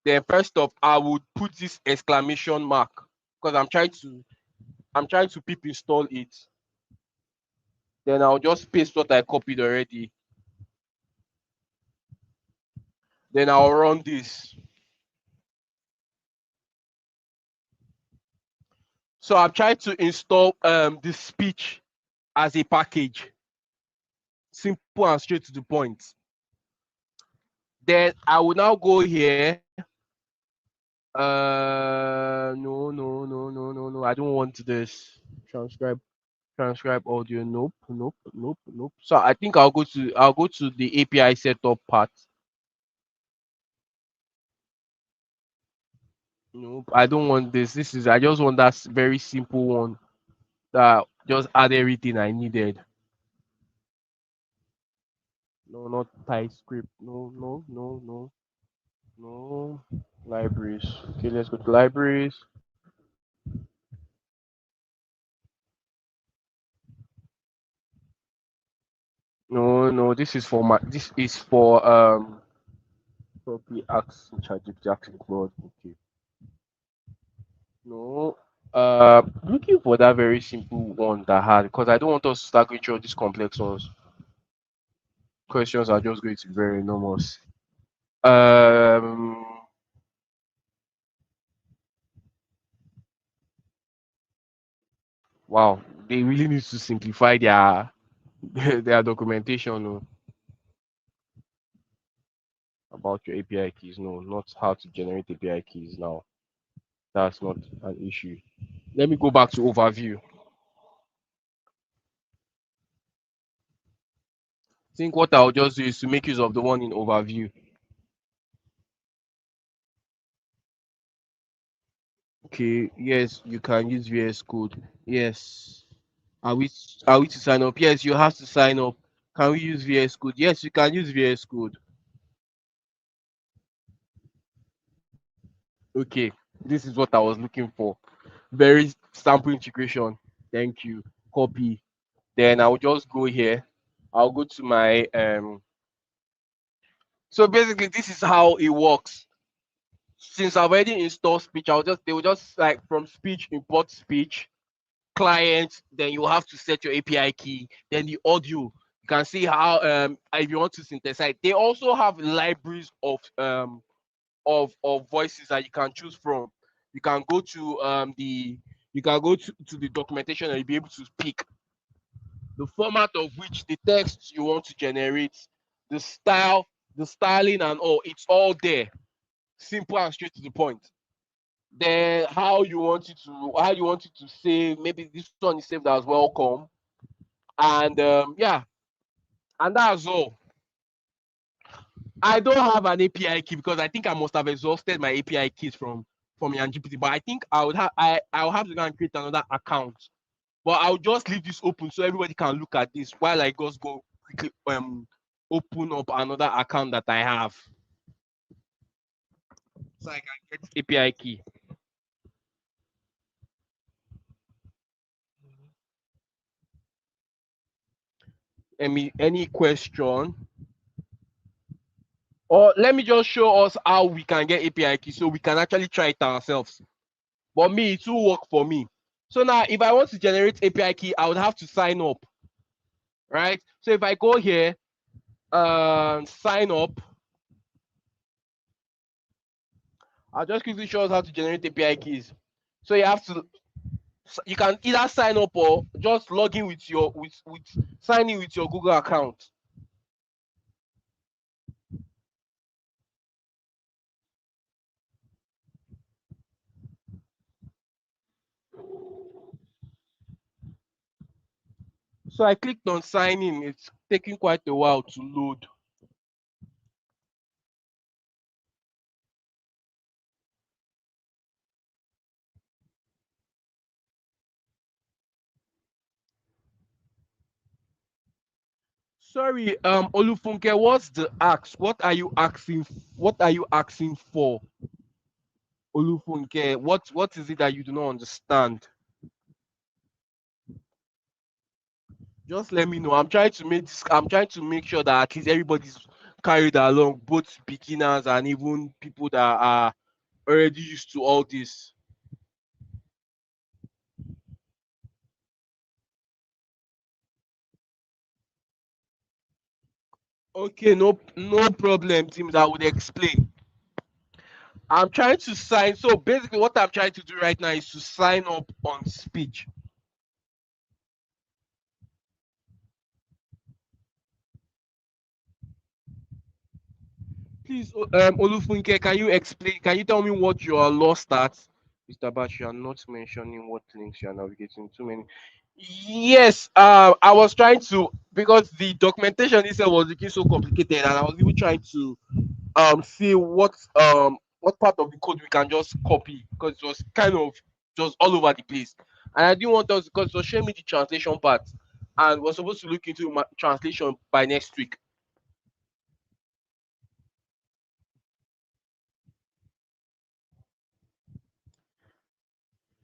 Then first off, I would put this exclamation mark because I'm trying to pip install it. Then I'll just paste what I copied already. Then I'll run this. So I'm trying to install the speech as a package. Simple and straight to the point. Then I will now go here. No. I don't want this. Transcribe audio. Nope. So I think I'll go to the API setup part. Nope, I don't want this. I just want that very simple one that just add everything I needed. No, not TypeScript. No. Libraries. Okay, let's go to libraries. No, this is for copy ask ChatGPT asking Claude. Okay. No. Looking for that very simple one that had because I don't want us to start going through all these complex ones. Questions are just going to be very enormous. Wow, they really need to simplify their their documentation about your API keys. No, not how to generate API keys now. That's not an issue. Let me go back to overview. I think what I'll just do is to make use of the one in overview. Okay, yes, you can use VS Code. Yes. Are we to sign up? Yes, you have to sign up. Can we use VS Code? Yes, you can use VS Code. Okay, this is what I was looking for. Very sample integration. Thank you. Copy. Then I'll just go here. I'll go to my so basically this is how it works. Since I've already installed speech, they will just like from speech import speech client, then you have to set your API key, then the audio. You can see how if you want to synthesize. They also have libraries of voices that you can choose from. You can go to the documentation and you'll be able to pick the format of which the text you want to generate, the style, the styling and all. It's all there. Simple and straight to the point. Then how you want it to save. Maybe this one is saved as welcome. And yeah, and that's all. I don't have an API key because I think I must have exhausted my API keys from YarnGPT. But I think I'll have to go and create another account. But I'll just leave this open so everybody can look at this while I just go quickly open up another account that I have. So I can get API key. Any question? Or let me just show us how we can get API key so we can actually try it ourselves. But me, it will work for me. So now if I want to generate API key, I would have to sign up. Right? So if I go here, sign up, I'll just quickly show us how to generate API keys. So you can either sign up or just log in with sign in with your Google account. So I clicked on sign in. It's taking quite a while to load. Sorry, Olufunke, what's the ask? What are you asking? What are you asking for? Olufunke, what is it that you do not understand? Just let me know. I'm trying to make sure that at least everybody's carried along, both beginners and even people that are already used to all this. Okay, no problem, Tim. I would explain. I'm trying to sign. So basically, what I'm trying to do right now is to sign up on Speech. Please, Olufunke, can you explain? Can you tell me what your lost at? Mr. Bash, you are not mentioning what links you are navigating. Too many. Yes, I was trying to because the documentation itself was looking so complicated, and I was even trying to see what part of the code we can just copy because it was kind of just all over the place, and I didn't want us because it was showing me the translation part, and we're supposed to look into translation by next week.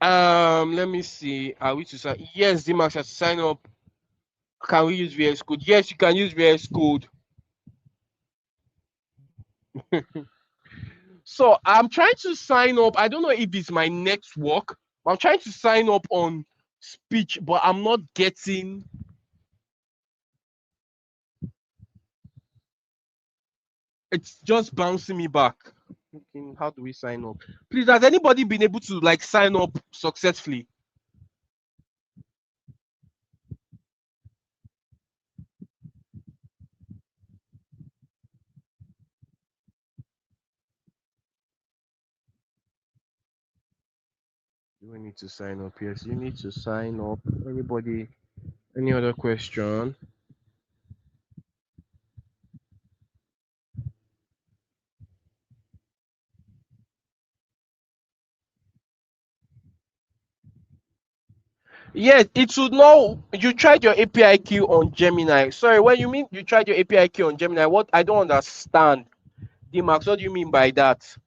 Let me see. Are we to sign? Yes, Dimax has to sign up. Can we use VS Code? Yes, you can use VS Code. So I'm trying to sign up. I don't know if it's my network. I'm trying to sign up on Speech, but I'm not getting. It's just bouncing me back. How do we sign up? Please, has anybody been able to like sign up successfully? Do we need to sign up? Yes, you need to sign up. Anybody? Any other question? Yes, it should know you tried your API key on Gemini. Sorry, when you mean you tried your API key on Gemini, what I don't understand. Dimax, what do you mean by that?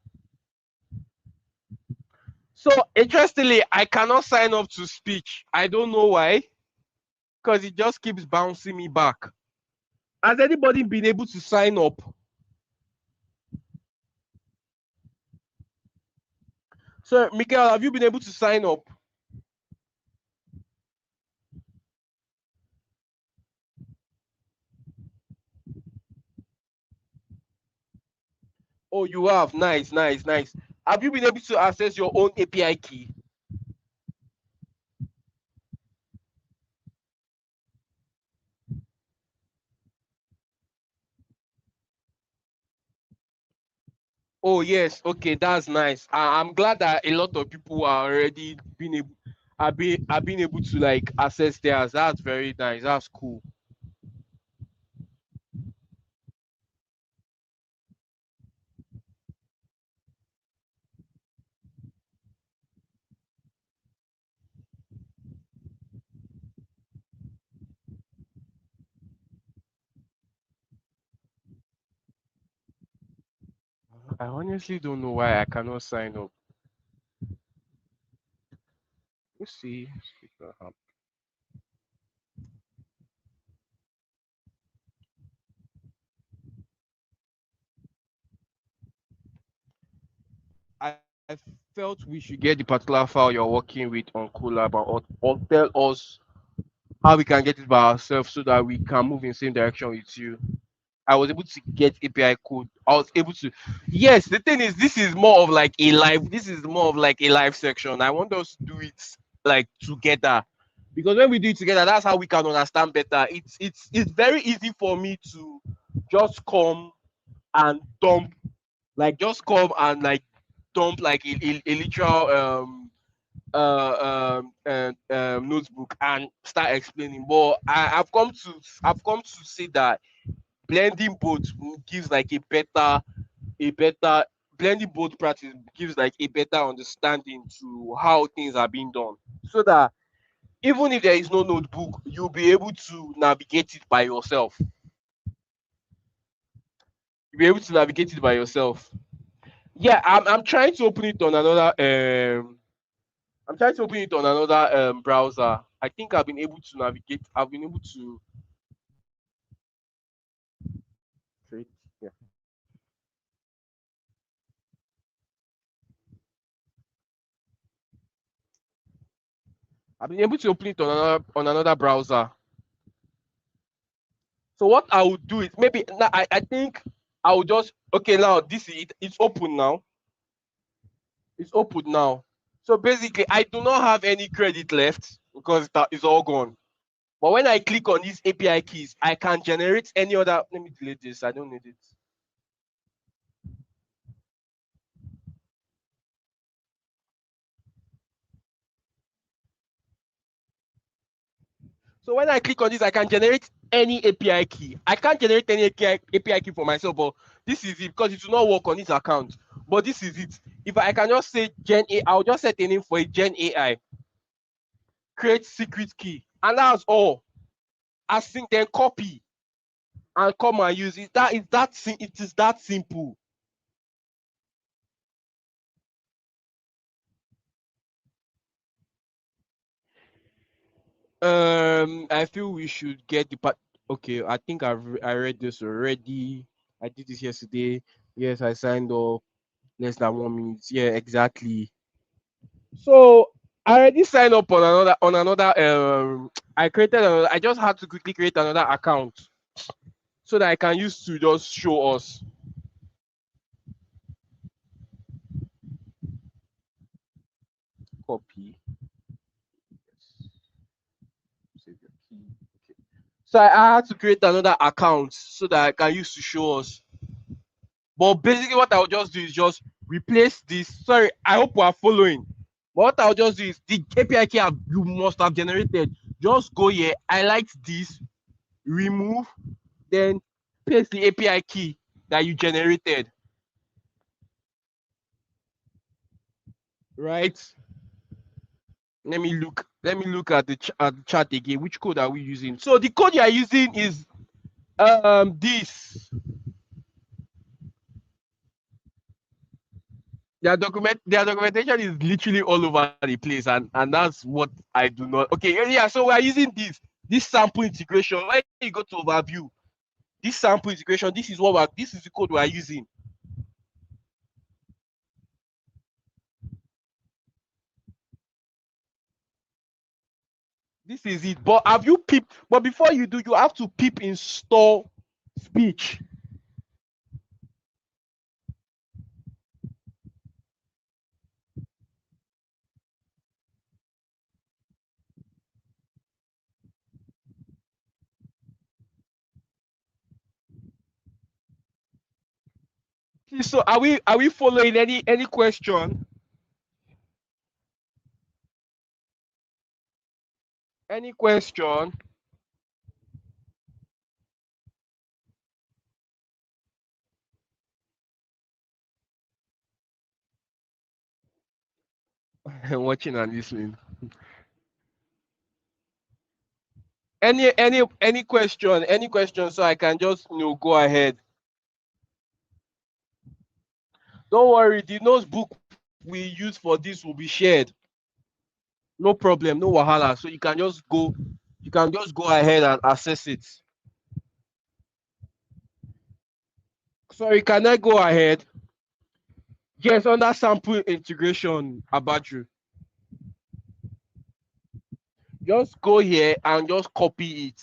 So interestingly, I cannot sign up to Spitch. I don't know why, because it just keeps bouncing me back. Has anybody been able to sign up? So, Mikael, have you been able to sign up? Oh, you have. Nice, nice, nice. Have you been able to access your own API key? Oh yes, okay, that's nice. I'm glad that a lot of people are already being able are being able to like access theirs. That's very nice. That's cool. I honestly don't know why I cannot sign up. Let's see. I felt we should get the particular file you're working with on Collab or tell us how we can get it by ourselves so that we can move in the same direction with you. I was able to get API code. I was able to. Yes, the thing is, this is more of like a live. This is more of like a live section. I want us to do it like together, because when we do it together, that's how we can understand better. It's very easy for me to just come and dump, like just come and like dump like a literal notebook and start explaining. But I've come to see that blending both gives like a better blending both practice gives like a better understanding to how things are being done, so that even if there is no notebook, you'll be able to navigate it by yourself. You'll be able to navigate it by yourself. Yeah, I'm trying to open it on another I'm trying to open it on another browser. I think I've been able to navigate. I've been able to yeah. I've been able to open it on another browser. So what I would do is maybe now I think I will just okay now this is it, it's open now. It's open now. So basically I do not have any credit left because that is all gone. But when I click on these API keys, I can generate any other. Let me delete this. I don't need it. So when I click on this, I can generate any API key. I can't generate any API key for myself, but this is it because it will not work on this account. But this is it. If I can just say Gen A, I'll just set a name for it, Gen AI, create secret key, and that's all. I think then copy and come and use it. It is that simple. I feel we should get the part. Okay, I think I read this already. I did this yesterday. Yes, I signed up less than 1 minute. Yeah, exactly. So I already signed up on another I created another, I just had to quickly create another account so that I can use to just show us. Copy. Save your key. Okay. So I had to create another account so that I can use to show us. But basically what I'll just do is just replace this. Sorry, I hope we are following. But what I'll just do is the API key you must have generated. Just go here, highlight this, remove, then paste the API key that you generated. Right? Let me look at at the chat again. Which code are we using? So the code you are using is this. their documentation is literally all over the place, and that's what I do not. Okay, yeah. So we're using this sample integration. When you go to overview, this sample integration, this is the code we're using. This is it. But have you peep? But before you do, you have to peep install speech. So are we following any question? Any question? Watching and listening. Any question? Any question? So I can just go ahead. Don't worry, the notebook we use for this will be shared. No problem, no wahala. So you can just go ahead and access it. Sorry, can I go ahead? Yes, under sample integration about you. Just go here and just copy it.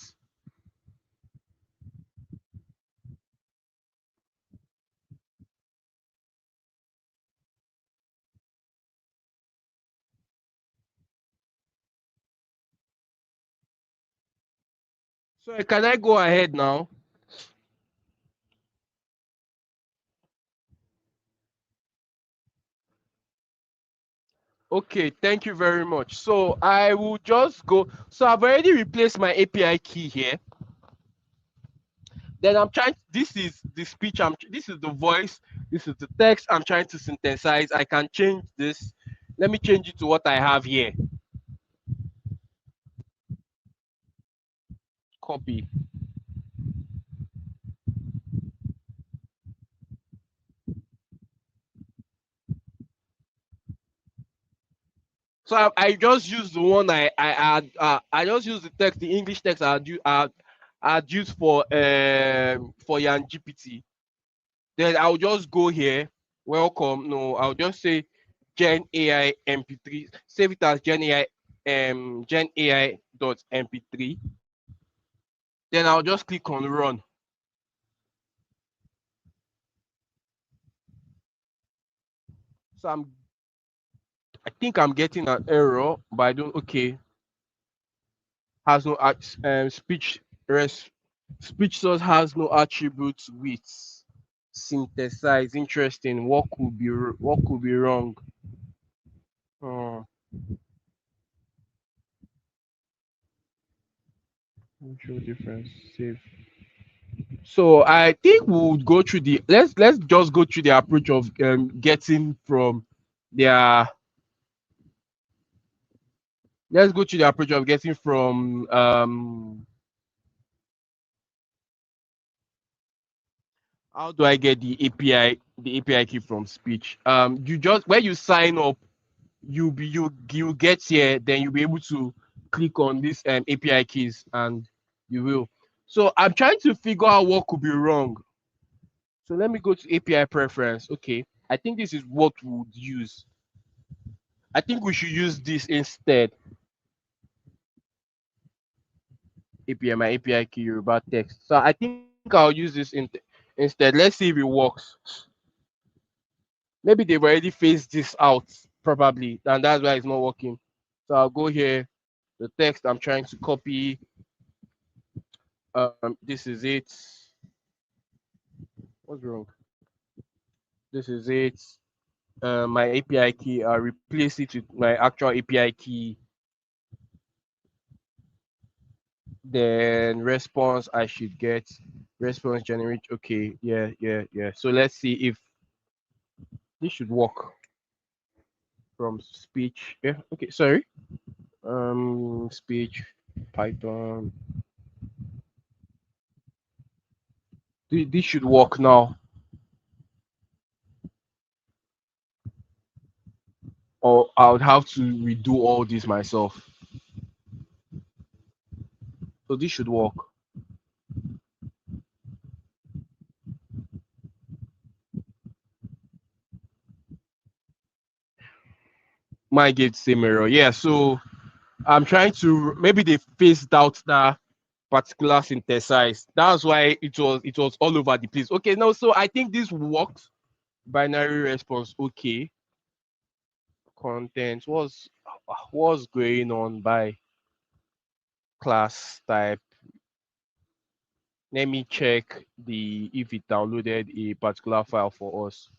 Sorry, can I go ahead now? Okay, thank you very much. So I will just go. So I've already replaced my API key here. Then I'm trying. This is the speech. This is the voice. This is the text I'm trying to synthesize. I can change this. Let me change it to what I have here. Copy. So I just use the one I had. I just use the text, the English text I'd use for YarnGPT. Then I'll just go here. Welcome. No, I'll just say GenAI MP3. Save it as GenAI dot MP3. Then I'll just click on run. So I think I'm getting an error, but I don't. Okay, has no speech source has no attributes with synthesize. Interesting. What could be wrong? Oh, show difference. Save. So I think we would go through the let's just go through the approach of getting from their let's go through the approach of getting from how do I get the API key from speech. You just when you sign up, you get here, then you'll be able to click on this API keys and you will. So I'm trying to figure out what could be wrong. So let me go to API preference. Okay, I think this is what we would use. I think we should use this instead. API, my API key Yoruba text. So I think I'll use this instead. Let's see if it works. Maybe they've already phased this out, probably, and that's why it's not working. So I'll go here. The text I'm trying to copy. This is it. What's wrong? This is it. My API key. I'll replace it with my actual API key. Then response I should get response generate. Okay, yeah. So let's see if this should work from speech. Yeah, okay, sorry. Speech Python. This should work now. or I would have to redo all this myself. So this should work. Might get same error. Yeah, so I'm trying to maybe they phased out that particular synthesize. That's why it was all over the place. Okay, now so I think this works. Binary response. Okay. Content. What's going on by class type? Let me check the if it downloaded a particular file for us.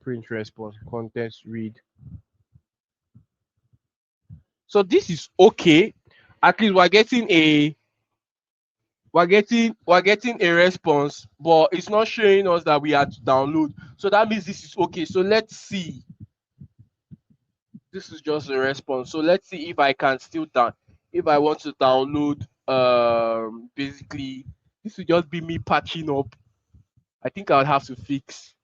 Print response. Contents read. So this is okay. At least we're getting a response, but it's not showing us that we had to download. So that means this is okay. So let's see. This is just a response. So let's see if I can still down. If I want to download, basically, this will just be me patching up. I think I'll have to fix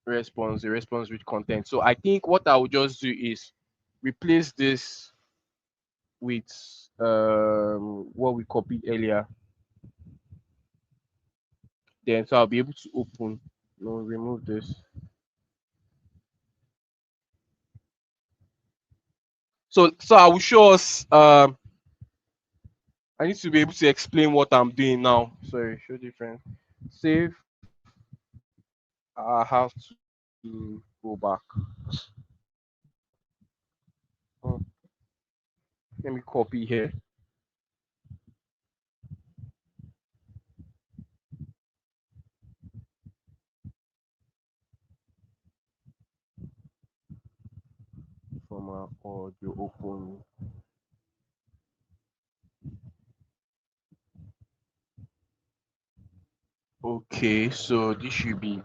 response, the response with content. So I think what I will just do is replace this with what we copied earlier. Then so I'll be able to open. No, remove this. So I will show us. I need to be able to explain what I'm doing now. Sorry, show different. Save. I have to go back. Oh, let me copy here from our audio open. Okay, so this should be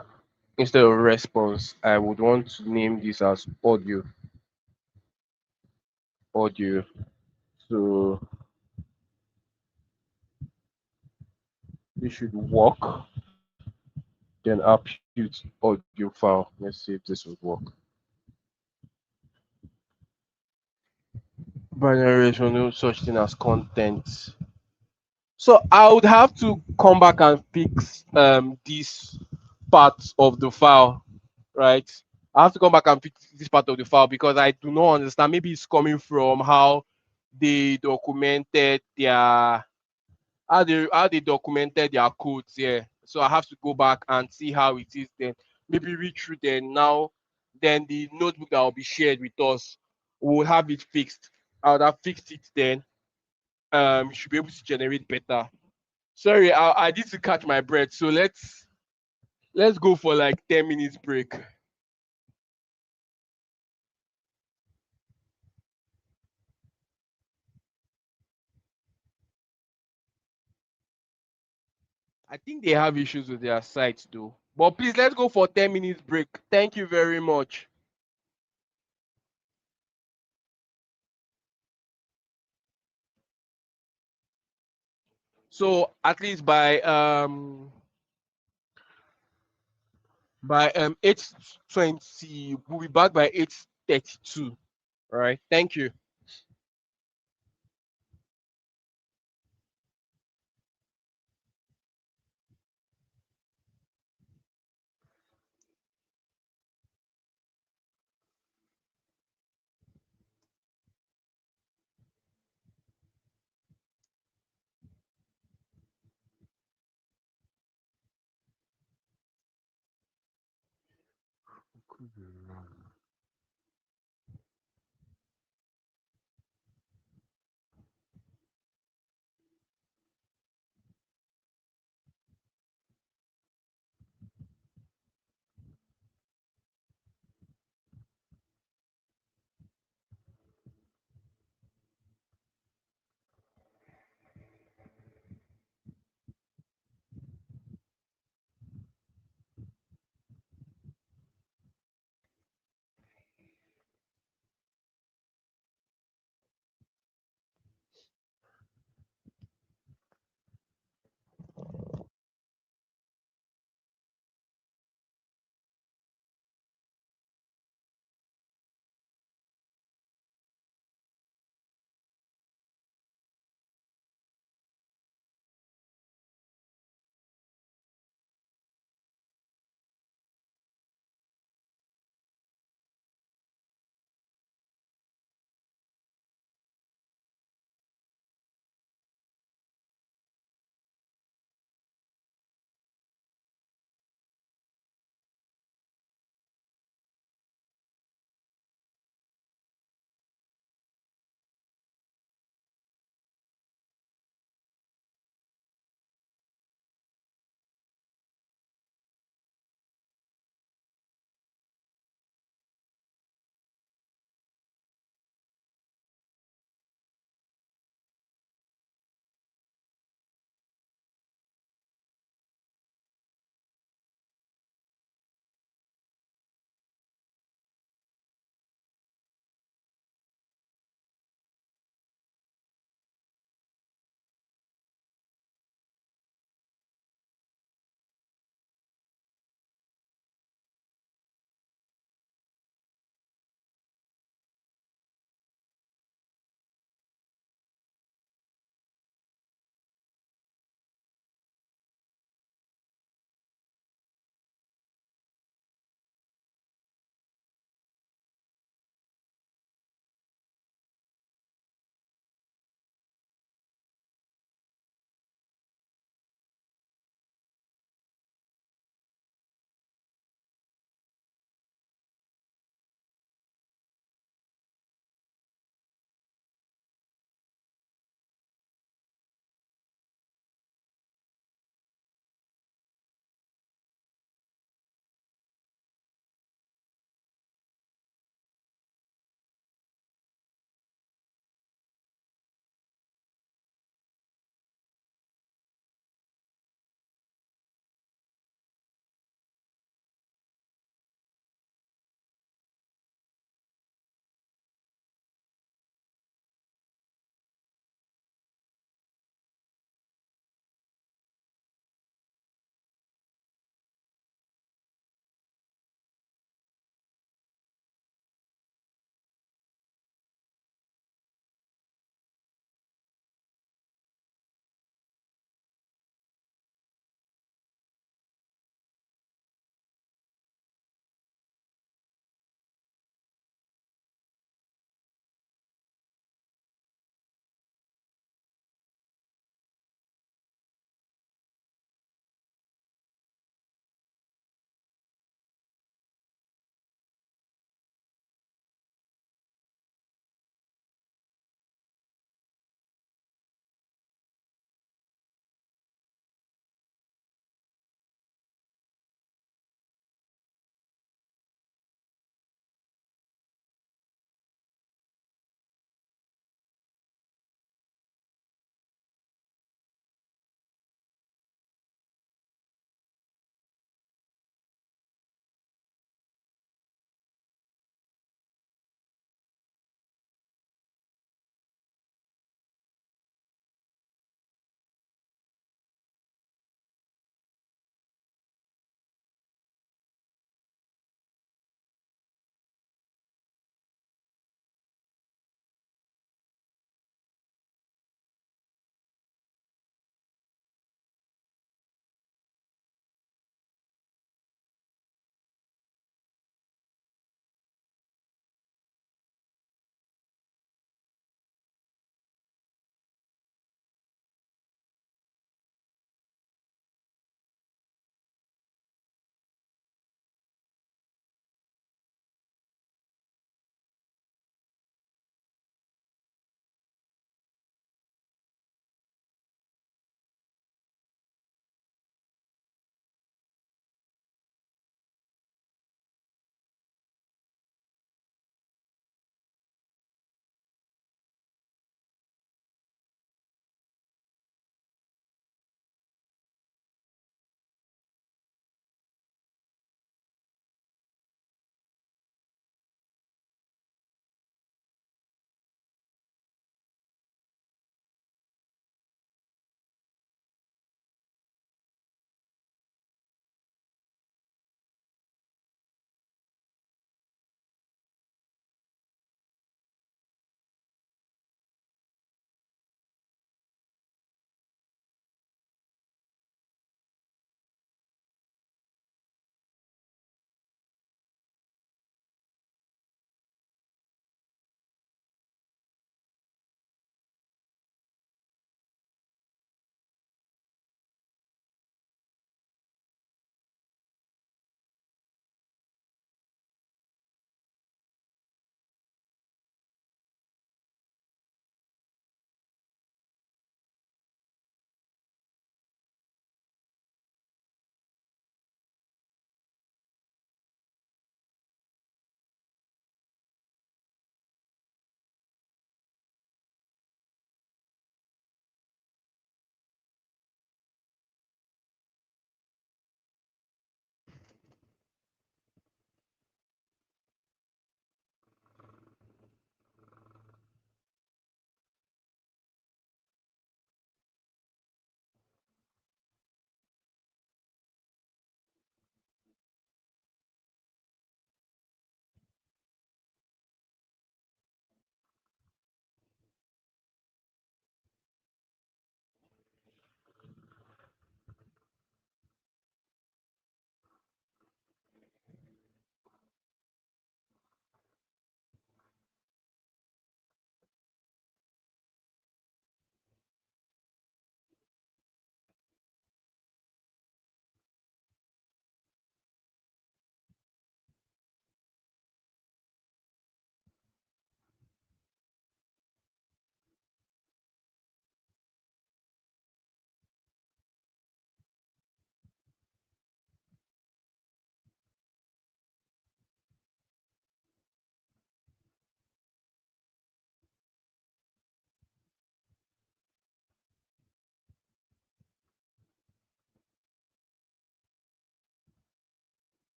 instead of response. I would want to name this as audio. Audio. So this should work. Then upload audio file. Let's see if this would work. Binary ratio, no such thing as content. So I would have to come back and fix this part of the file, right? I have to come back and fix this part of the file because I do not understand. Maybe it's coming from how they documented their how they documented their codes here. So I have to go back and see how it is then. Maybe read through then now, then the notebook that will be shared with us will have it fixed. I would have fixed it then. You should be able to generate better. Sorry, I need to catch my breath. So let's go for like 10 minutes break. I think they have issues with their site though. But please let's go for 10 minutes break. Thank you very much. So at least by 8:20, we'll be back by 8:32. All right. Thank you.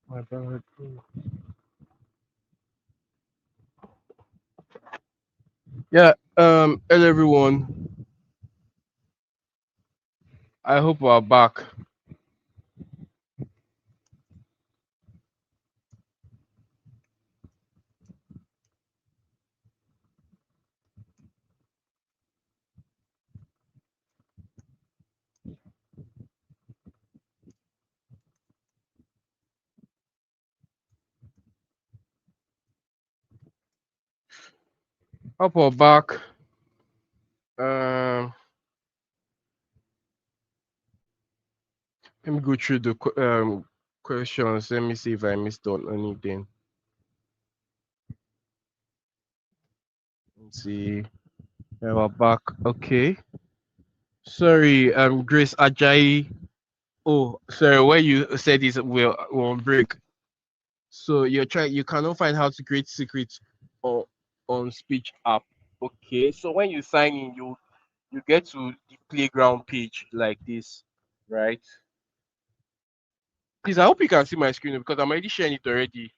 My bad. Yeah. Hello everyone. I hope we're back. Hope we're back. Um, Let me go through the questions. Let me see if I missed on anything. Let's see. Yeah, we're back. Okay. Sorry, Grace Ajayi. Oh, sorry. What you said is we're on break. So you cannot find how to create secrets on Spitch app. Okay. So when you sign in, you get to the playground page like this, right? Please, I hope you can see my screen because I'm already sharing it already.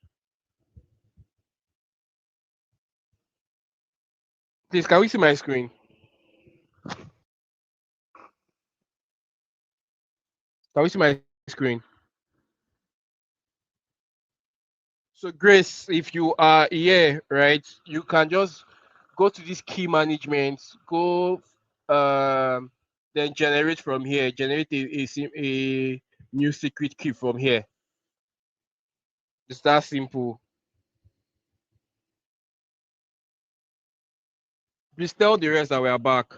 Please, can we see my screen? Can we see my screen? So Grace, if you are here, right, you can just go to this key management, go then generate from here, generate a new secret key from here. It's that simple. Please tell the rest that we are back.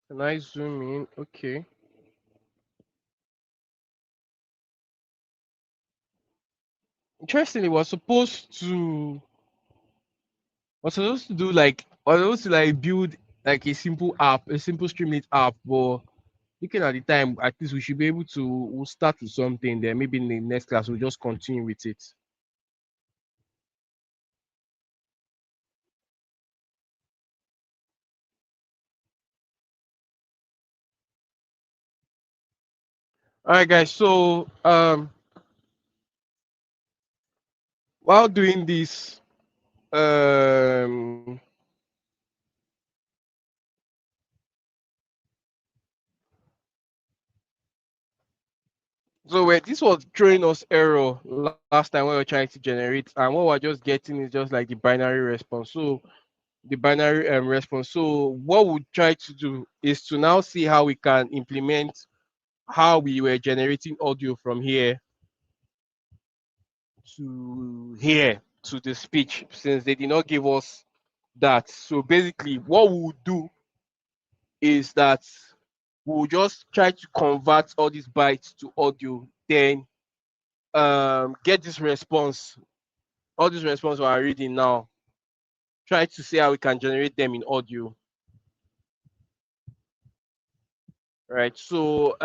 Can I zoom in? Okay. Interestingly, we're supposed to do like we're supposed to like build like a simple app, a simple Streamlit app, but looking at the time, at least we should be able to we'll start with something there. Maybe in the next class we'll just continue with it. All right, guys. So while doing this, um, this was throwing us error last time when we were trying to generate, and what we're just getting is just like the binary response. So the binary response. So what we try to do is to now see how we can implement how we were generating audio from here to here to the speech, since they did not give us that. So basically what we will do is that we'll just try to convert all these bytes to audio, then get this response, all these response we are reading now, try to see how we can generate them in audio, right? So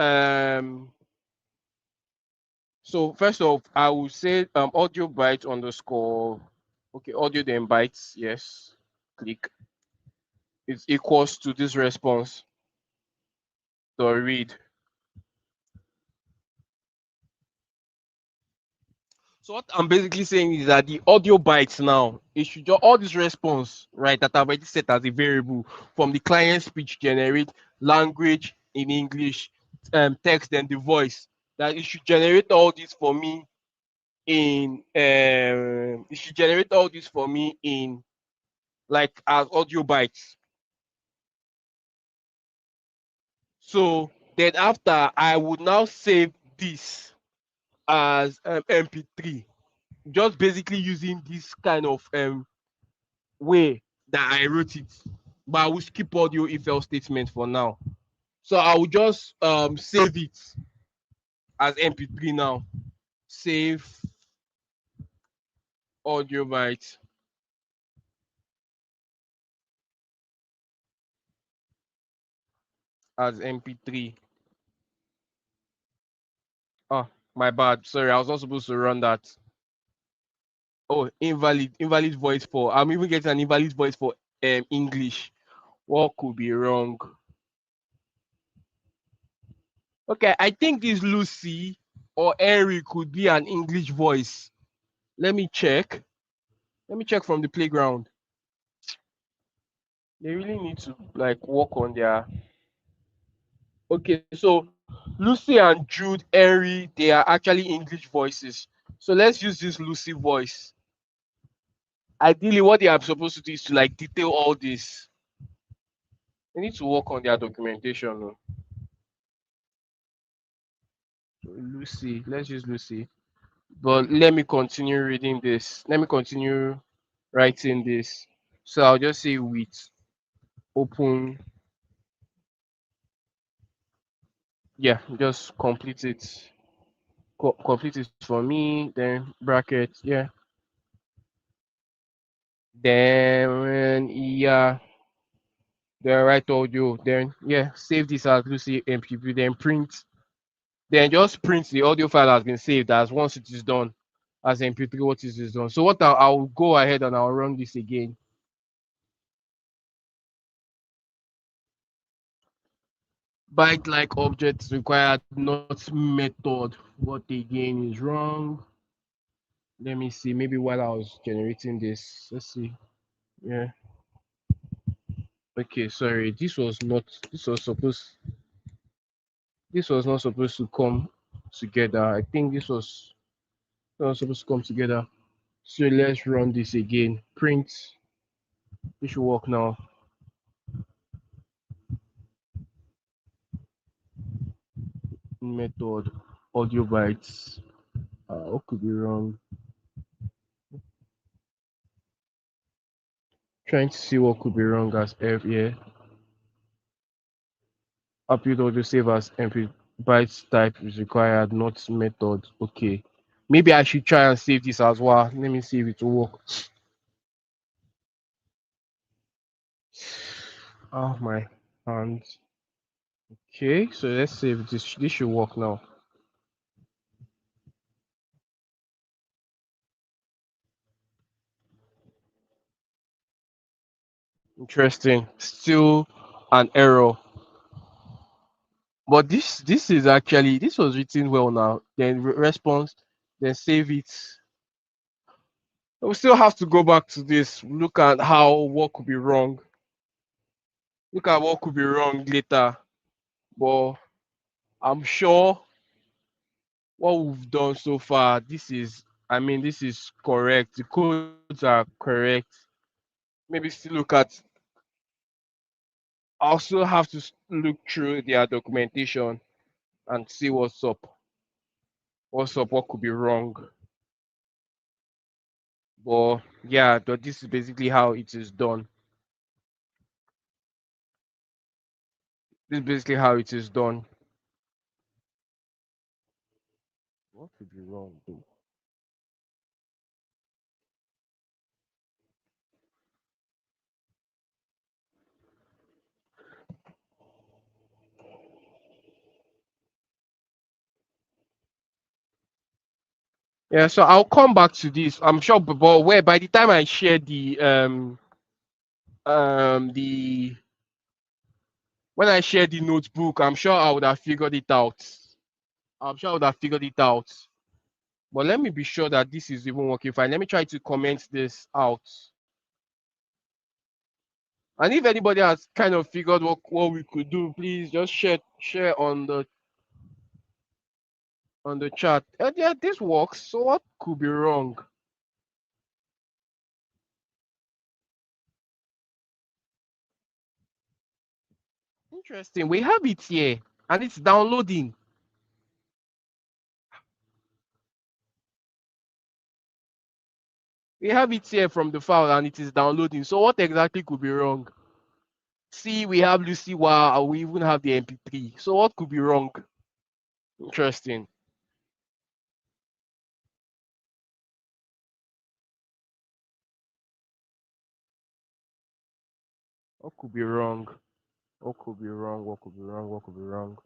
first off, I will say audio byte underscore, okay, audio then bytes, yes, click, is equals to this response dot read. So what I'm basically saying is that the audio bytes now, it should just all this response, right, that I've already set as a variable from the client speech generate language in English text and the voice, that it should generate all this for me in it should generate all this for me in like as audio bytes. So then after I would now save this as MP3, just basically using this kind of way that I wrote it. But I will skip audio if else statement for now. So I will just save it as MP3 now. Save audio byte as MP3. Oh, my bad. Sorry, I was not supposed to run that. Oh, invalid voice for. I'm even getting an invalid voice for English. What could be wrong? Okay, I think this Lucy or Henry could be an English voice. Let me check. Let me check from the playground. They really need to like work on their. Okay, so Lucy and Jude, Henry, they are actually English voices. So let's use this Lucy voice. Ideally, what they are supposed to do is to like detail all this. They need to work on their documentation. No? So Lucy, let's use Lucy. But let me continue reading this. Let me continue writing this. So I'll just say with open. Yeah, just complete it. Complete it for me. Then bracket. Yeah. Then yeah. Then write audio. Then yeah, save this as Lucy MPP. Then print. Then just print the audio file has been saved as once it is done as MP3 what is done. So what I'll go ahead and I'll run this again. Byte like objects required, not method. What again is wrong? Let me see. Maybe while I was generating this, let's see. Yeah. Okay. Sorry. This was not. This was not supposed to come together. I think this was not supposed to come together. So let's run this again. Print. This should work now. Method. Audio bytes. What could be wrong? Trying to see what could be wrong as F. Yeah. Upload audio save as MP bytes type is required, not method. Okay. Maybe I should try and save this as well. Let me see if it will work. Oh my hands. Okay, so let's save this. This should work now. Interesting. Still an error. But this is actually this was written well now. Then response, then save it. We still have to go back to this. Look at how what could be wrong. Look at what could be wrong later. But I'm sure what we've done so far, this is, I mean, this is correct. The codes are correct. Maybe still look at, I also have to look through their documentation and see what's up. What's up, what could be wrong. But yeah, but this is basically how it is done. This is basically how it is done. What could be wrong though? Yeah, so I'll come back to this. I'm sure, but where by the time I share the when I share the notebook, I'm sure I would have figured it out. I'm sure I would have figured it out. But let me be sure that this is even working fine. Let me try to comment this out. And if anybody has kind of figured what we could do, please just share on the chat. And yeah, this works. So what could be wrong? Interesting. We have it here and it's downloading. We have it here from the file and it is downloading. So what exactly could be wrong? See, we have Lucy Wow, we even have the MP3. So what could be wrong? Interesting. What could be wrong? What could be wrong? What could be wrong? What could be wrong?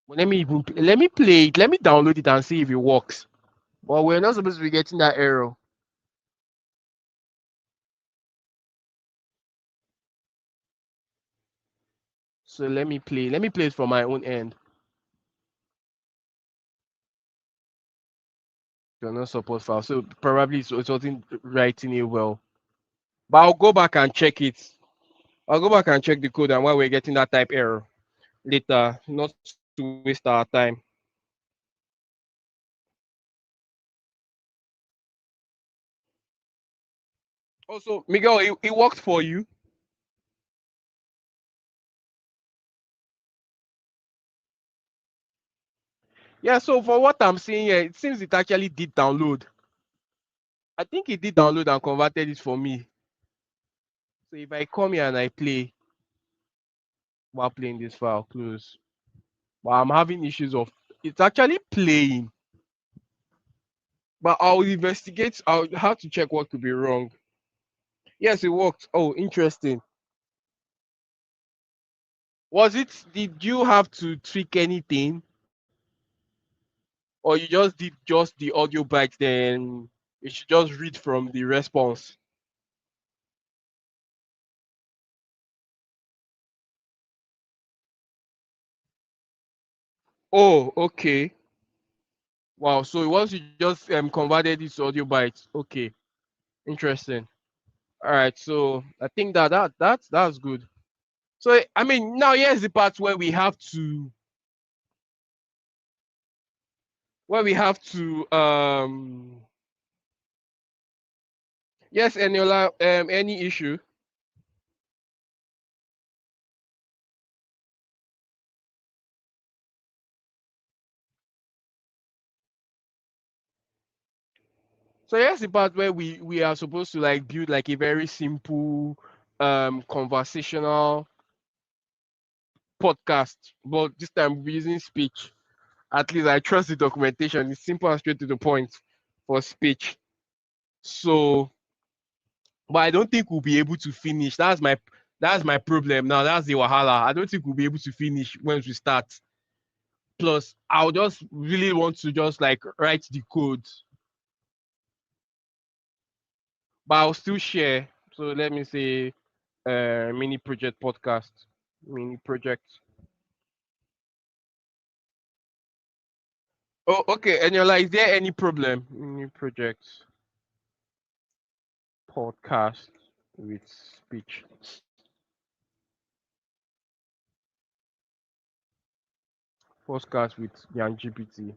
Well, let me play it. Let me download it and see if it works. But we're not supposed to be getting that error. So let me play. Let me play it from my own end. You're not support file. So probably it wasn't writing it well. But I'll go back and check it. I'll go back and check the code and why we're getting that type error later, not to waste our time. Also, Miguel, it worked for you. Yeah, so for what I'm seeing here, it seems it actually did download. I think it did download and converted it for me. So if I come here and I play while playing this file, close. But I'm having issues of it's actually playing. But I'll investigate. I'll have to check what could be wrong. Yes, it worked. Oh, interesting. Was it? Did you have to tweak anything, or you just did just the audio byte? Then you should just read from the response. Oh, okay. Wow. So once you just converted this audio bytes, okay, interesting. All right. So I think that's good. So I mean, now here's the part where we have to yes, Eniola, any issue? So here's the part where we are supposed to like build like a very simple conversational podcast, but this time we're using speech. At least I trust the documentation. It's simple and straight to the point for speech. So, but I don't think we'll be able to finish. That's my problem now. That's the wahala. I don't think we'll be able to finish once we start. Plus, I'll just really want to just like write the code, but I'll still share. So let me say, mini project podcast, mini project. Oh, okay. And you're like, is there any problem? Mini project podcast with speech. Podcast with YarnGPT.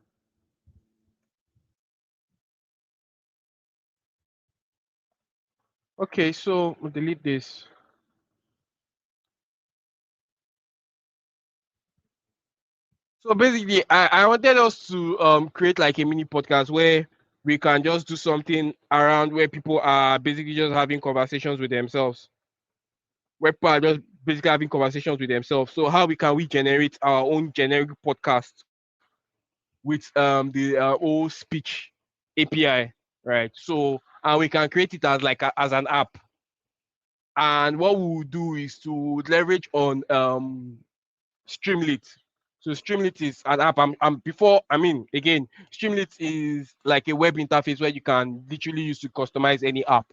Okay, so we'll delete this. So basically, I wanted us to create like a mini podcast where we can just do something around where people are basically just having conversations with themselves. Where people are just basically having conversations with themselves. So how we generate our own generic podcast with the old speech API, right? So and we can create it as like as an app. And what we will do is to leverage on Streamlit. So Streamlit is an app. I'm before. I mean, again, Streamlit is like a web interface where you can literally use to customize any app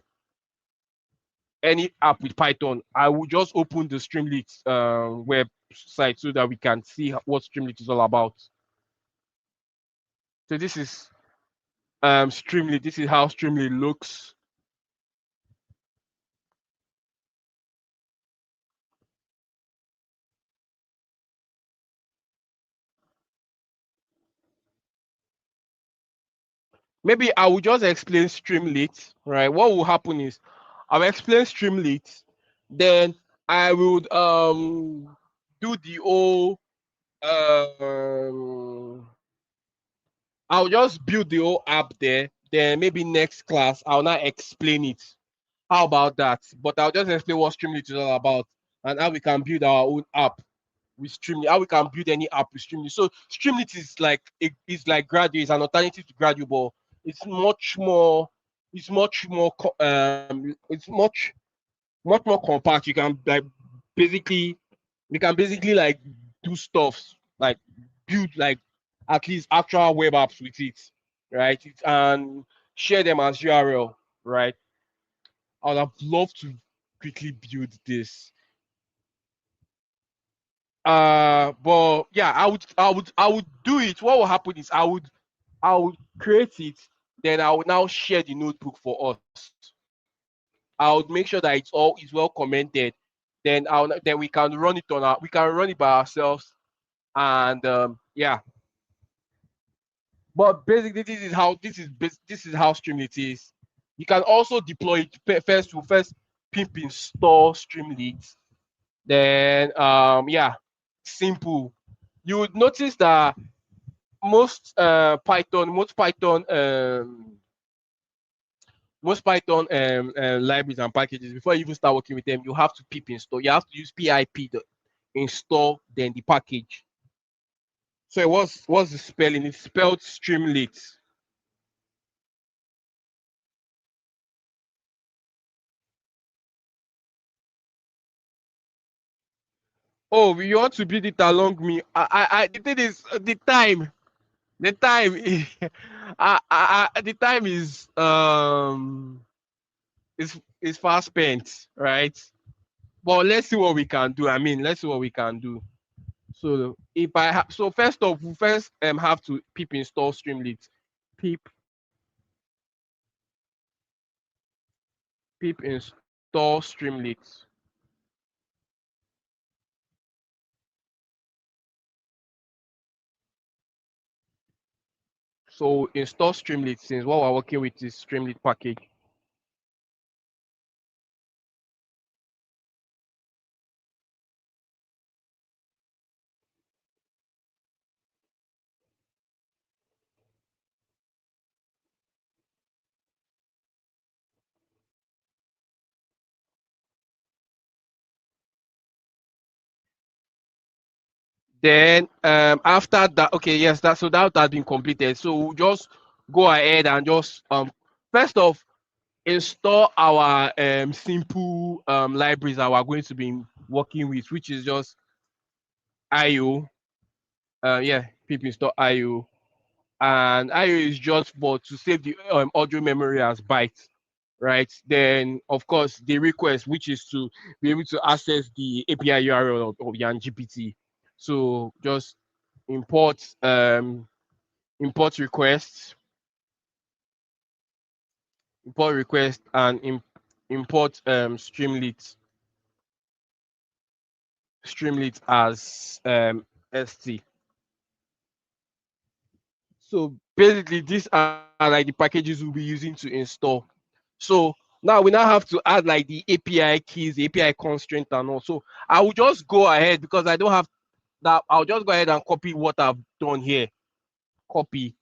with Python. I will just open the Streamlit website so that we can see what Streamlit is all about. So this is Streamlit. This is how Streamlit looks. maybe I will just explain Streamlit, right? What will happen is I'll explain Streamlit, then I would do the whole um I'll just build the whole app there. Then maybe next class I'll not explain it. How about that? But I'll just explain what Streamlit is all about and how we can build our own app with Streamlit. How we can build any app with Streamlit. So Streamlit is like Graduate, it's an alternative to Graduate, but it's much more. It's much more. It's much more compact. You can basically, you can basically like do stuff like build like at least actual web apps with it, right? And share them as URL, right? I would have loved to quickly build this. But yeah, I would do it. What will happen is I would create it, then I would now share the notebook for us. I would make sure that it's well commented. Then we can run it on we can run it by ourselves, and yeah. But basically, this is how Streamlit is. You can also deploy it first pimp install Streamlit. Then yeah, simple. You would notice that most Python libraries and packages, before you even start working with them, you have to pip install. You have to use pip to install then the package. So what's the spelling? It's spelled Streamlit. Oh, you want to build it along me? The thing is the time, the time is fast spent, right? But let's see what we can do. I mean, let's see what we can do. So if I have, so first off, we first have to pip install Streamlit, pip pip install Streamlit. So install Streamlit, since what we're working with is Streamlit package. Then after that, okay, yes, that has been completed. So we'll just go ahead and just first off install our simple libraries that we're going to be working with, which is just IO. Yeah, pip install IO. And IO is just for to save the audio memory as bytes, right? Then of course the request, which is to be able to access the API URL of YarnGPT. So just import import requests, and import Streamlit as st. So basically these are like the packages we'll be using to install. So now we now have to add like the API keys, the API constraint and all. So I will just go ahead because I don't have that. I'll just go ahead and copy what I've done here. Copy.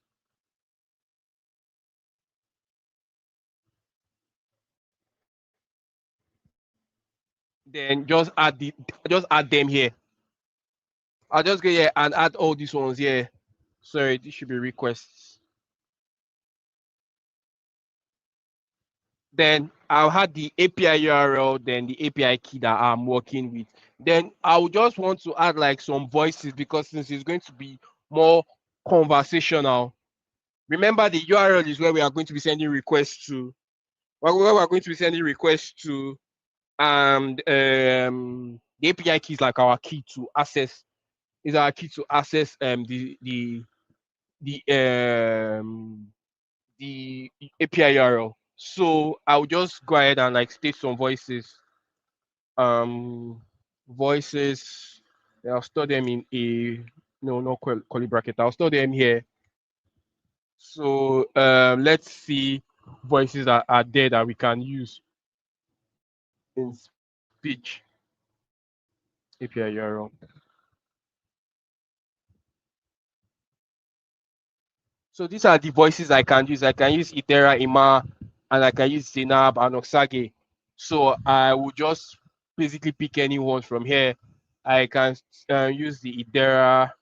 Then just add them here. I'll just go here and add all these ones here. Sorry, this should be requests. Then I'll add the API URL, then the API key that I'm working with. Then I will just want to add like some voices because since it's going to be more conversational. Remember the URL is where we are going to be sending requests to. Where we are going to be sending requests to, and the API key is like our key to access. Is our key to access the the API URL. So I'll just go ahead and like state some voices. Um, voices. I'll store them in a no curly bracket. I'll store them here. So let's see voices that are there that we can use in Spitch API URL. So these are the voices I can use. I can use Itera, Ima, and I can use Zainab and Oksage. So I will just basically pick any one from here. I can use the Idera.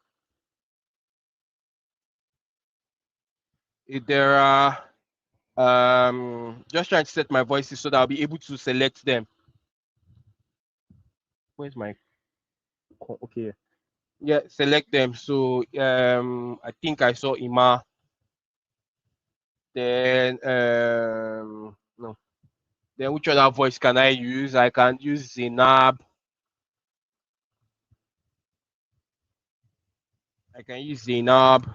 Just trying to set my voices so that I'll be able to select them. Where's my okay? Yeah, select them. So I think I saw Ima. Then no. Then which other voice can I use? I can use Zainab. I can use Zainab.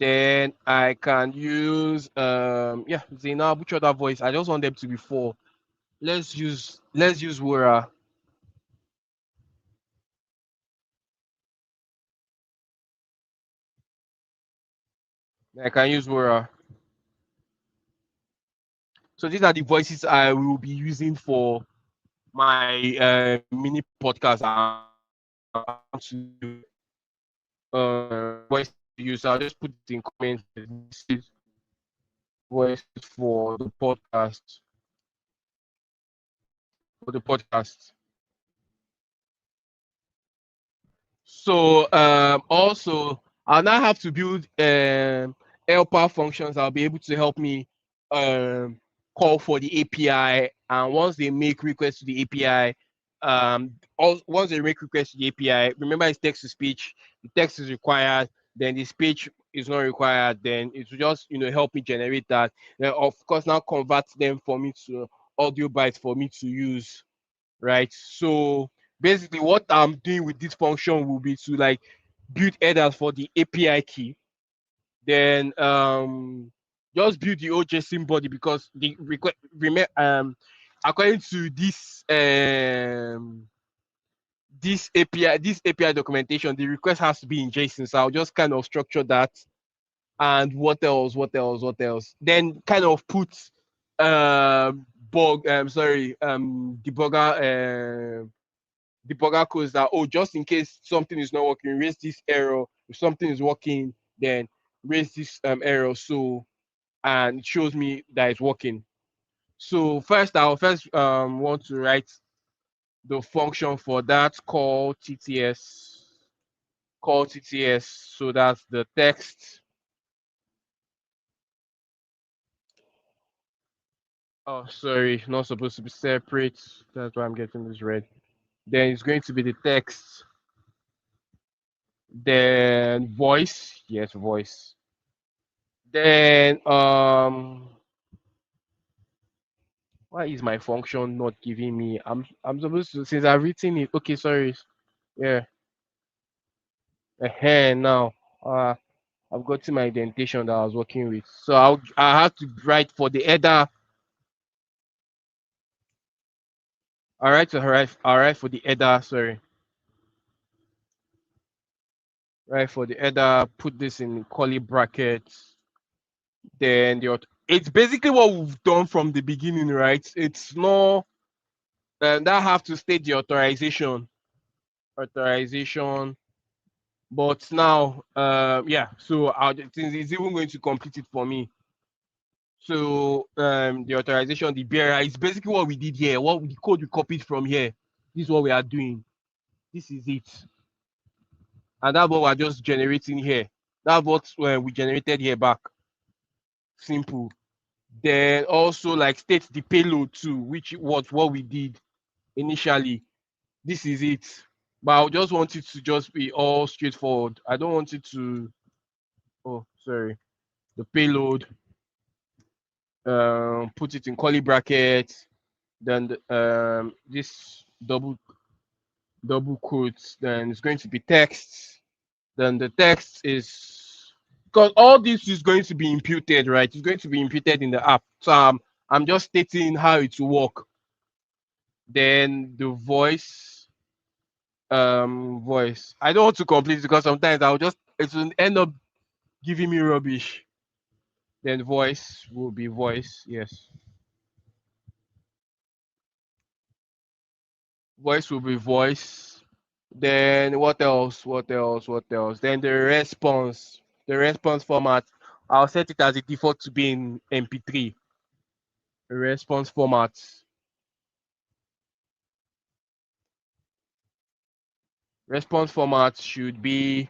Then I can use yeah, Zainab. Which other voice? I just want them to be four. Let's use Wura. I can use Wura. So these are the voices I will be using for my mini podcast. Voice to use. I'll just put it in comments. This is voice for the podcast. For the podcast. So also I'll now have to build helper functions that'll be able to help me um, call for the API. And once they make requests to the API, once they make requests to the API, remember it's text to speech. The text is required, then the speech is not required. Then it will just help me generate that. Then of course now convert them for me to audio bytes for me to use, right? So basically what I'm doing with this function will be to like build headers for the API key, then just build the OJSON body because the request according to this API documentation, the request has to be in JSON. So I'll just kind of structure that. And what else? What else? What else? Then kind of put debugger codes that, oh, just in case something is not working, raise this error. If something is working, then raise this error. So and it shows me that it's working. So I'll first want to write the function for that call TTS. Call TTS. So that's the text. Oh, sorry, not supposed to be separate. That's why I'm getting this red. Then it's going to be the text. Then voice. Yes, voice. Then why is my function not giving me? I'm supposed to, since I've written it. Okay, sorry. Yeah. Now I've gotten my indentation that I was working with. So I have to write for the header. All right for the header. Sorry. Right for the header. Put this in curly brackets. Then it's basically what we've done from the beginning, right? It's not that have to state the authorization. But now, yeah. So it's even going to complete it for me. So the authorization, the bearer is basically what we did here. What the code we copied from here. This is what we are doing. This is it, and that's what we're just generating here. That's what we generated here back. Simple. Then also like state the payload too, which was what we did initially. This is it. But I just want it to just be all straightforward. I don't want it to. Oh, sorry. The payload. Put it in curly brackets. Then this double quotes. Then it's going to be text. Then the text is because all this is going to be imputed, right? It's going to be imputed in the app. So I'm just stating how it will work. Then the voice. I don't want to complete it because sometimes it will end up giving me rubbish. Then voice will be voice. Yes. Voice will be voice. Then what else? What else? What else? Then the response. The response format. I'll set it as a default to be in MP3. Response format. Response format should be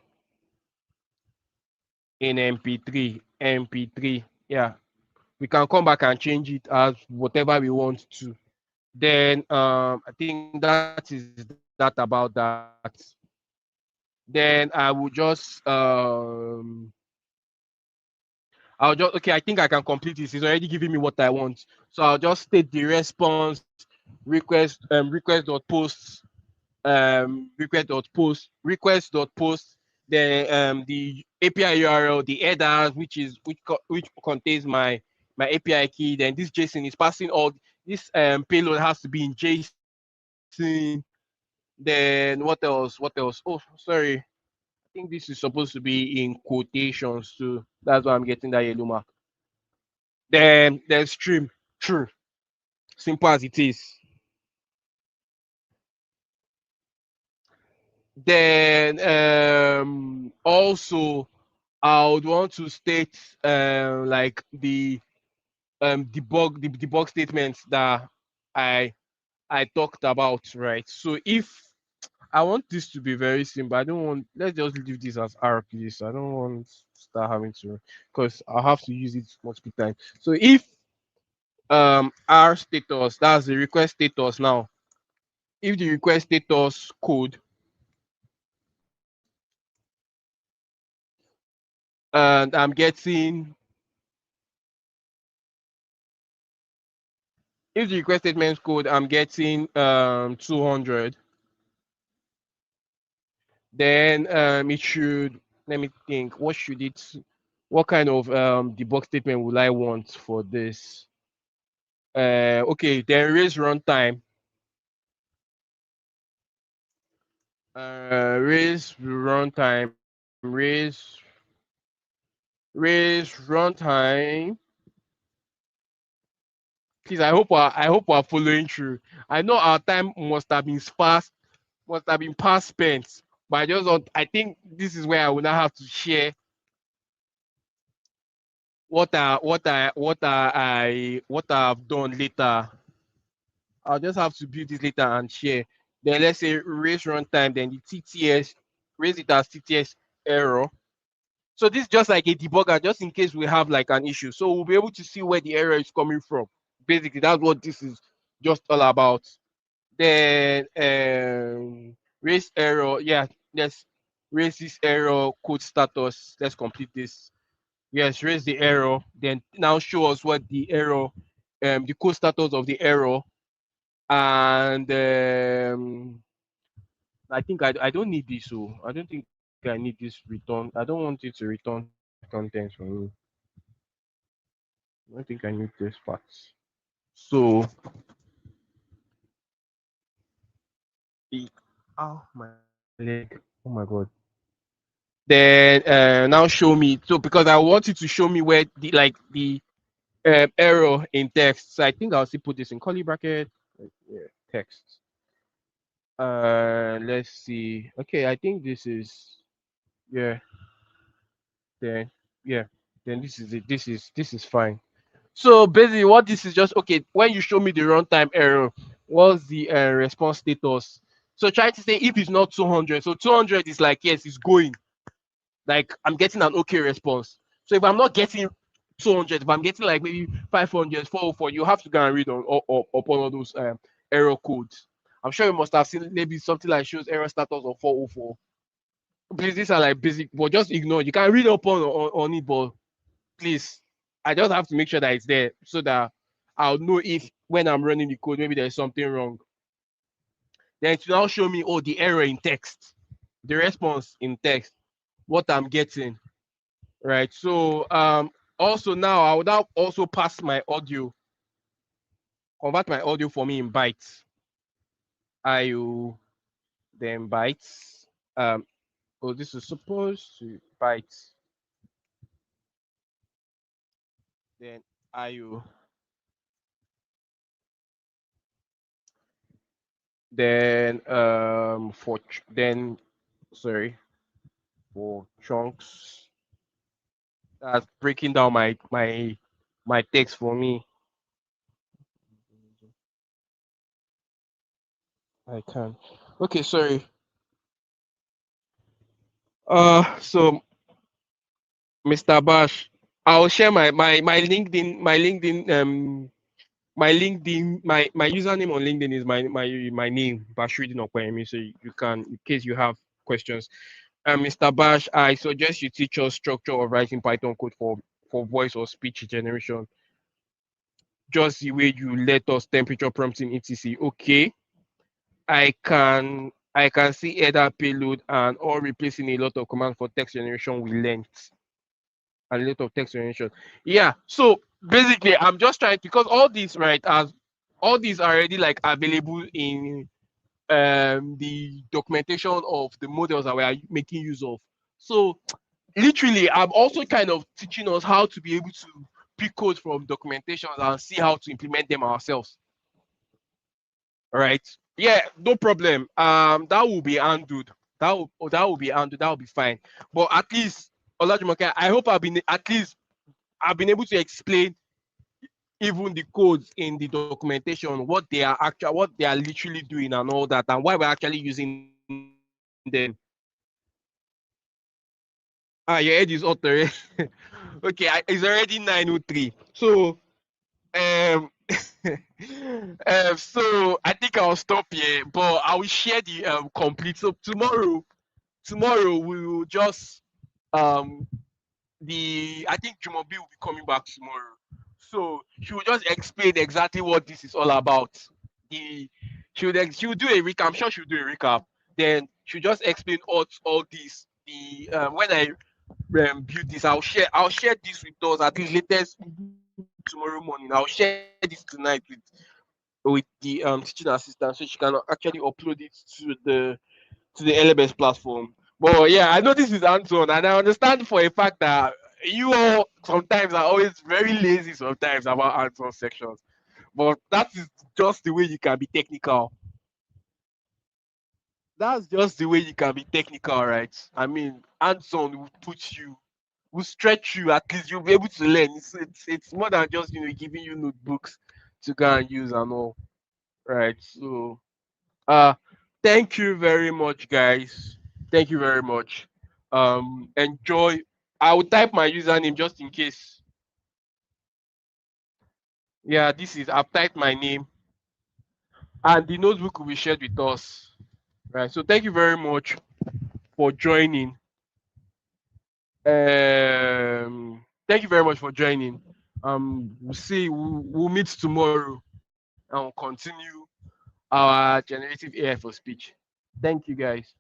in MP3. MP3. Yeah. We can come back and change it as whatever we want to. Then I think that is that about that. Then I will I'll just okay, I think I can complete this. It's already giving me what I want. So I'll just state the response request.post the API URL, the header which contains my API key. Then this JSON is passing all this payload has to be in JSON. Then what else? What else? Oh, sorry. I think this is supposed to be in quotations too. That's why I'm getting that yellow mark. Then there's stream. True. Simple as it is. Then also I would want to state like the debug statements that I I talked about, right? So if I want this to be very simple, I don't want let's just leave this as R, please. I don't want to start having to because I'll have to use it multiple times. So if R status, that's the request status now. If the request status code and I'm getting if the request statement code I'm getting 200, then it should let me think. What kind of debug statement will I want for this? Okay, then raise runtime. Raise runtime. Raise runtime. Please, I hope we're following through. I know our time must have been past spent, but I just want I think this is where I will now have to share what I've done later. I'll just have to build this later and share. Then let's say raise runtime, then the TTS, raise it as TTS error. So this is just like a debugger, just in case we have like an issue. So we'll be able to see where the error is coming from. Basically, that's what this is just all about. Then raise error. Yeah, let's raise this error code status. Let's complete this. Yes, raise the error. Then now show us what the code status of the error. And I don't need this. So I don't think I need this return. I don't want it to return content for me. I don't think I need this part. So, oh my leg. Oh my god. Then now show me. So because I want you to show me where the error in text. So I think I'll still put this in curly bracket. Yeah, text. Let's see. Okay, I think this is yeah. Then yeah. Then this is it. This is fine. So basically, what this is just okay. When you show me the runtime error, what's the response status? So try to say if it's not 200. So 200 is like yes, it's going. Like I'm getting an okay response. So if I'm not getting 200, if I'm getting like maybe 500, 404, you have to go and read upon all those error codes. I'm sure you must have seen maybe something like shows error status of 404. Please, these are like basic, but just ignore. You can read up on it, but please, I just have to make sure that it's there so that I'll know if when I'm running the code, maybe there's something wrong. Then it will now show me, oh, the error in text, the response in text, what I'm getting, right? So also now I would now also pass my audio, convert my audio for me in bytes. IO, then bytes. Oh, this is supposed to bytes, then IO, then then sorry, for chunks. That's breaking down my text for me. I can. Okay, sorry. So Mr. Bash, I'll share my LinkedIn my username on LinkedIn is my name Bashruddin Okwayemi. So you can, in case you have questions. Mr. Bash, I suggest you teach us structure of writing Python code for voice or speech generation. Just the way you let us temperature prompting etc. Okay, I can see header payload and all replacing a lot of commands for text generation with length and a lot of text generation. Yeah. So basically, I'm just trying, because all these right as all these are already like available in the documentation of the models that we are making use of. So literally, I'm also kind of teaching us how to be able to pick code from documentations and see how to implement them ourselves. All right. Yeah, no problem. That will be handled. That will be handled. That will be fine. But at least, Olajumoke, I hope I've been able to explain even the codes in the documentation, what they are literally doing and all that, and why we're actually using them. Your head is hot already. Okay, it's already 9:03. So um so I think I'll stop here, but I will share the complete. So tomorrow we will just um the I think Jumobi will be coming back tomorrow. So she will just explain exactly what this is all about. The she will do a recap. I'm sure she'll do a recap. Then she'll just explain all this. The when I build this, I'll share this with us at least latest tomorrow morning. I'll share this tonight with the teaching assistant, so she can actually upload it to the LMS platform. But yeah, I know this is hands-on, and I understand for a fact that you all sometimes are always very lazy sometimes about hands-on sections. But that is just the way you can be technical. That's just the way you can be technical, right? I mean, hands-on will put you, will stretch you. At least you'll be able to learn. It's more than just giving you notebooks to go and use and all, right? So Uh, thank you very much, guys. Thank you very much. Enjoy. I will type my username just in case. Yeah, I've typed my name, and the notebook will be shared with us. Right. So thank you very much for joining. Thank you very much for joining. We'll meet tomorrow and we'll continue our generative AI for speech. Thank you, guys.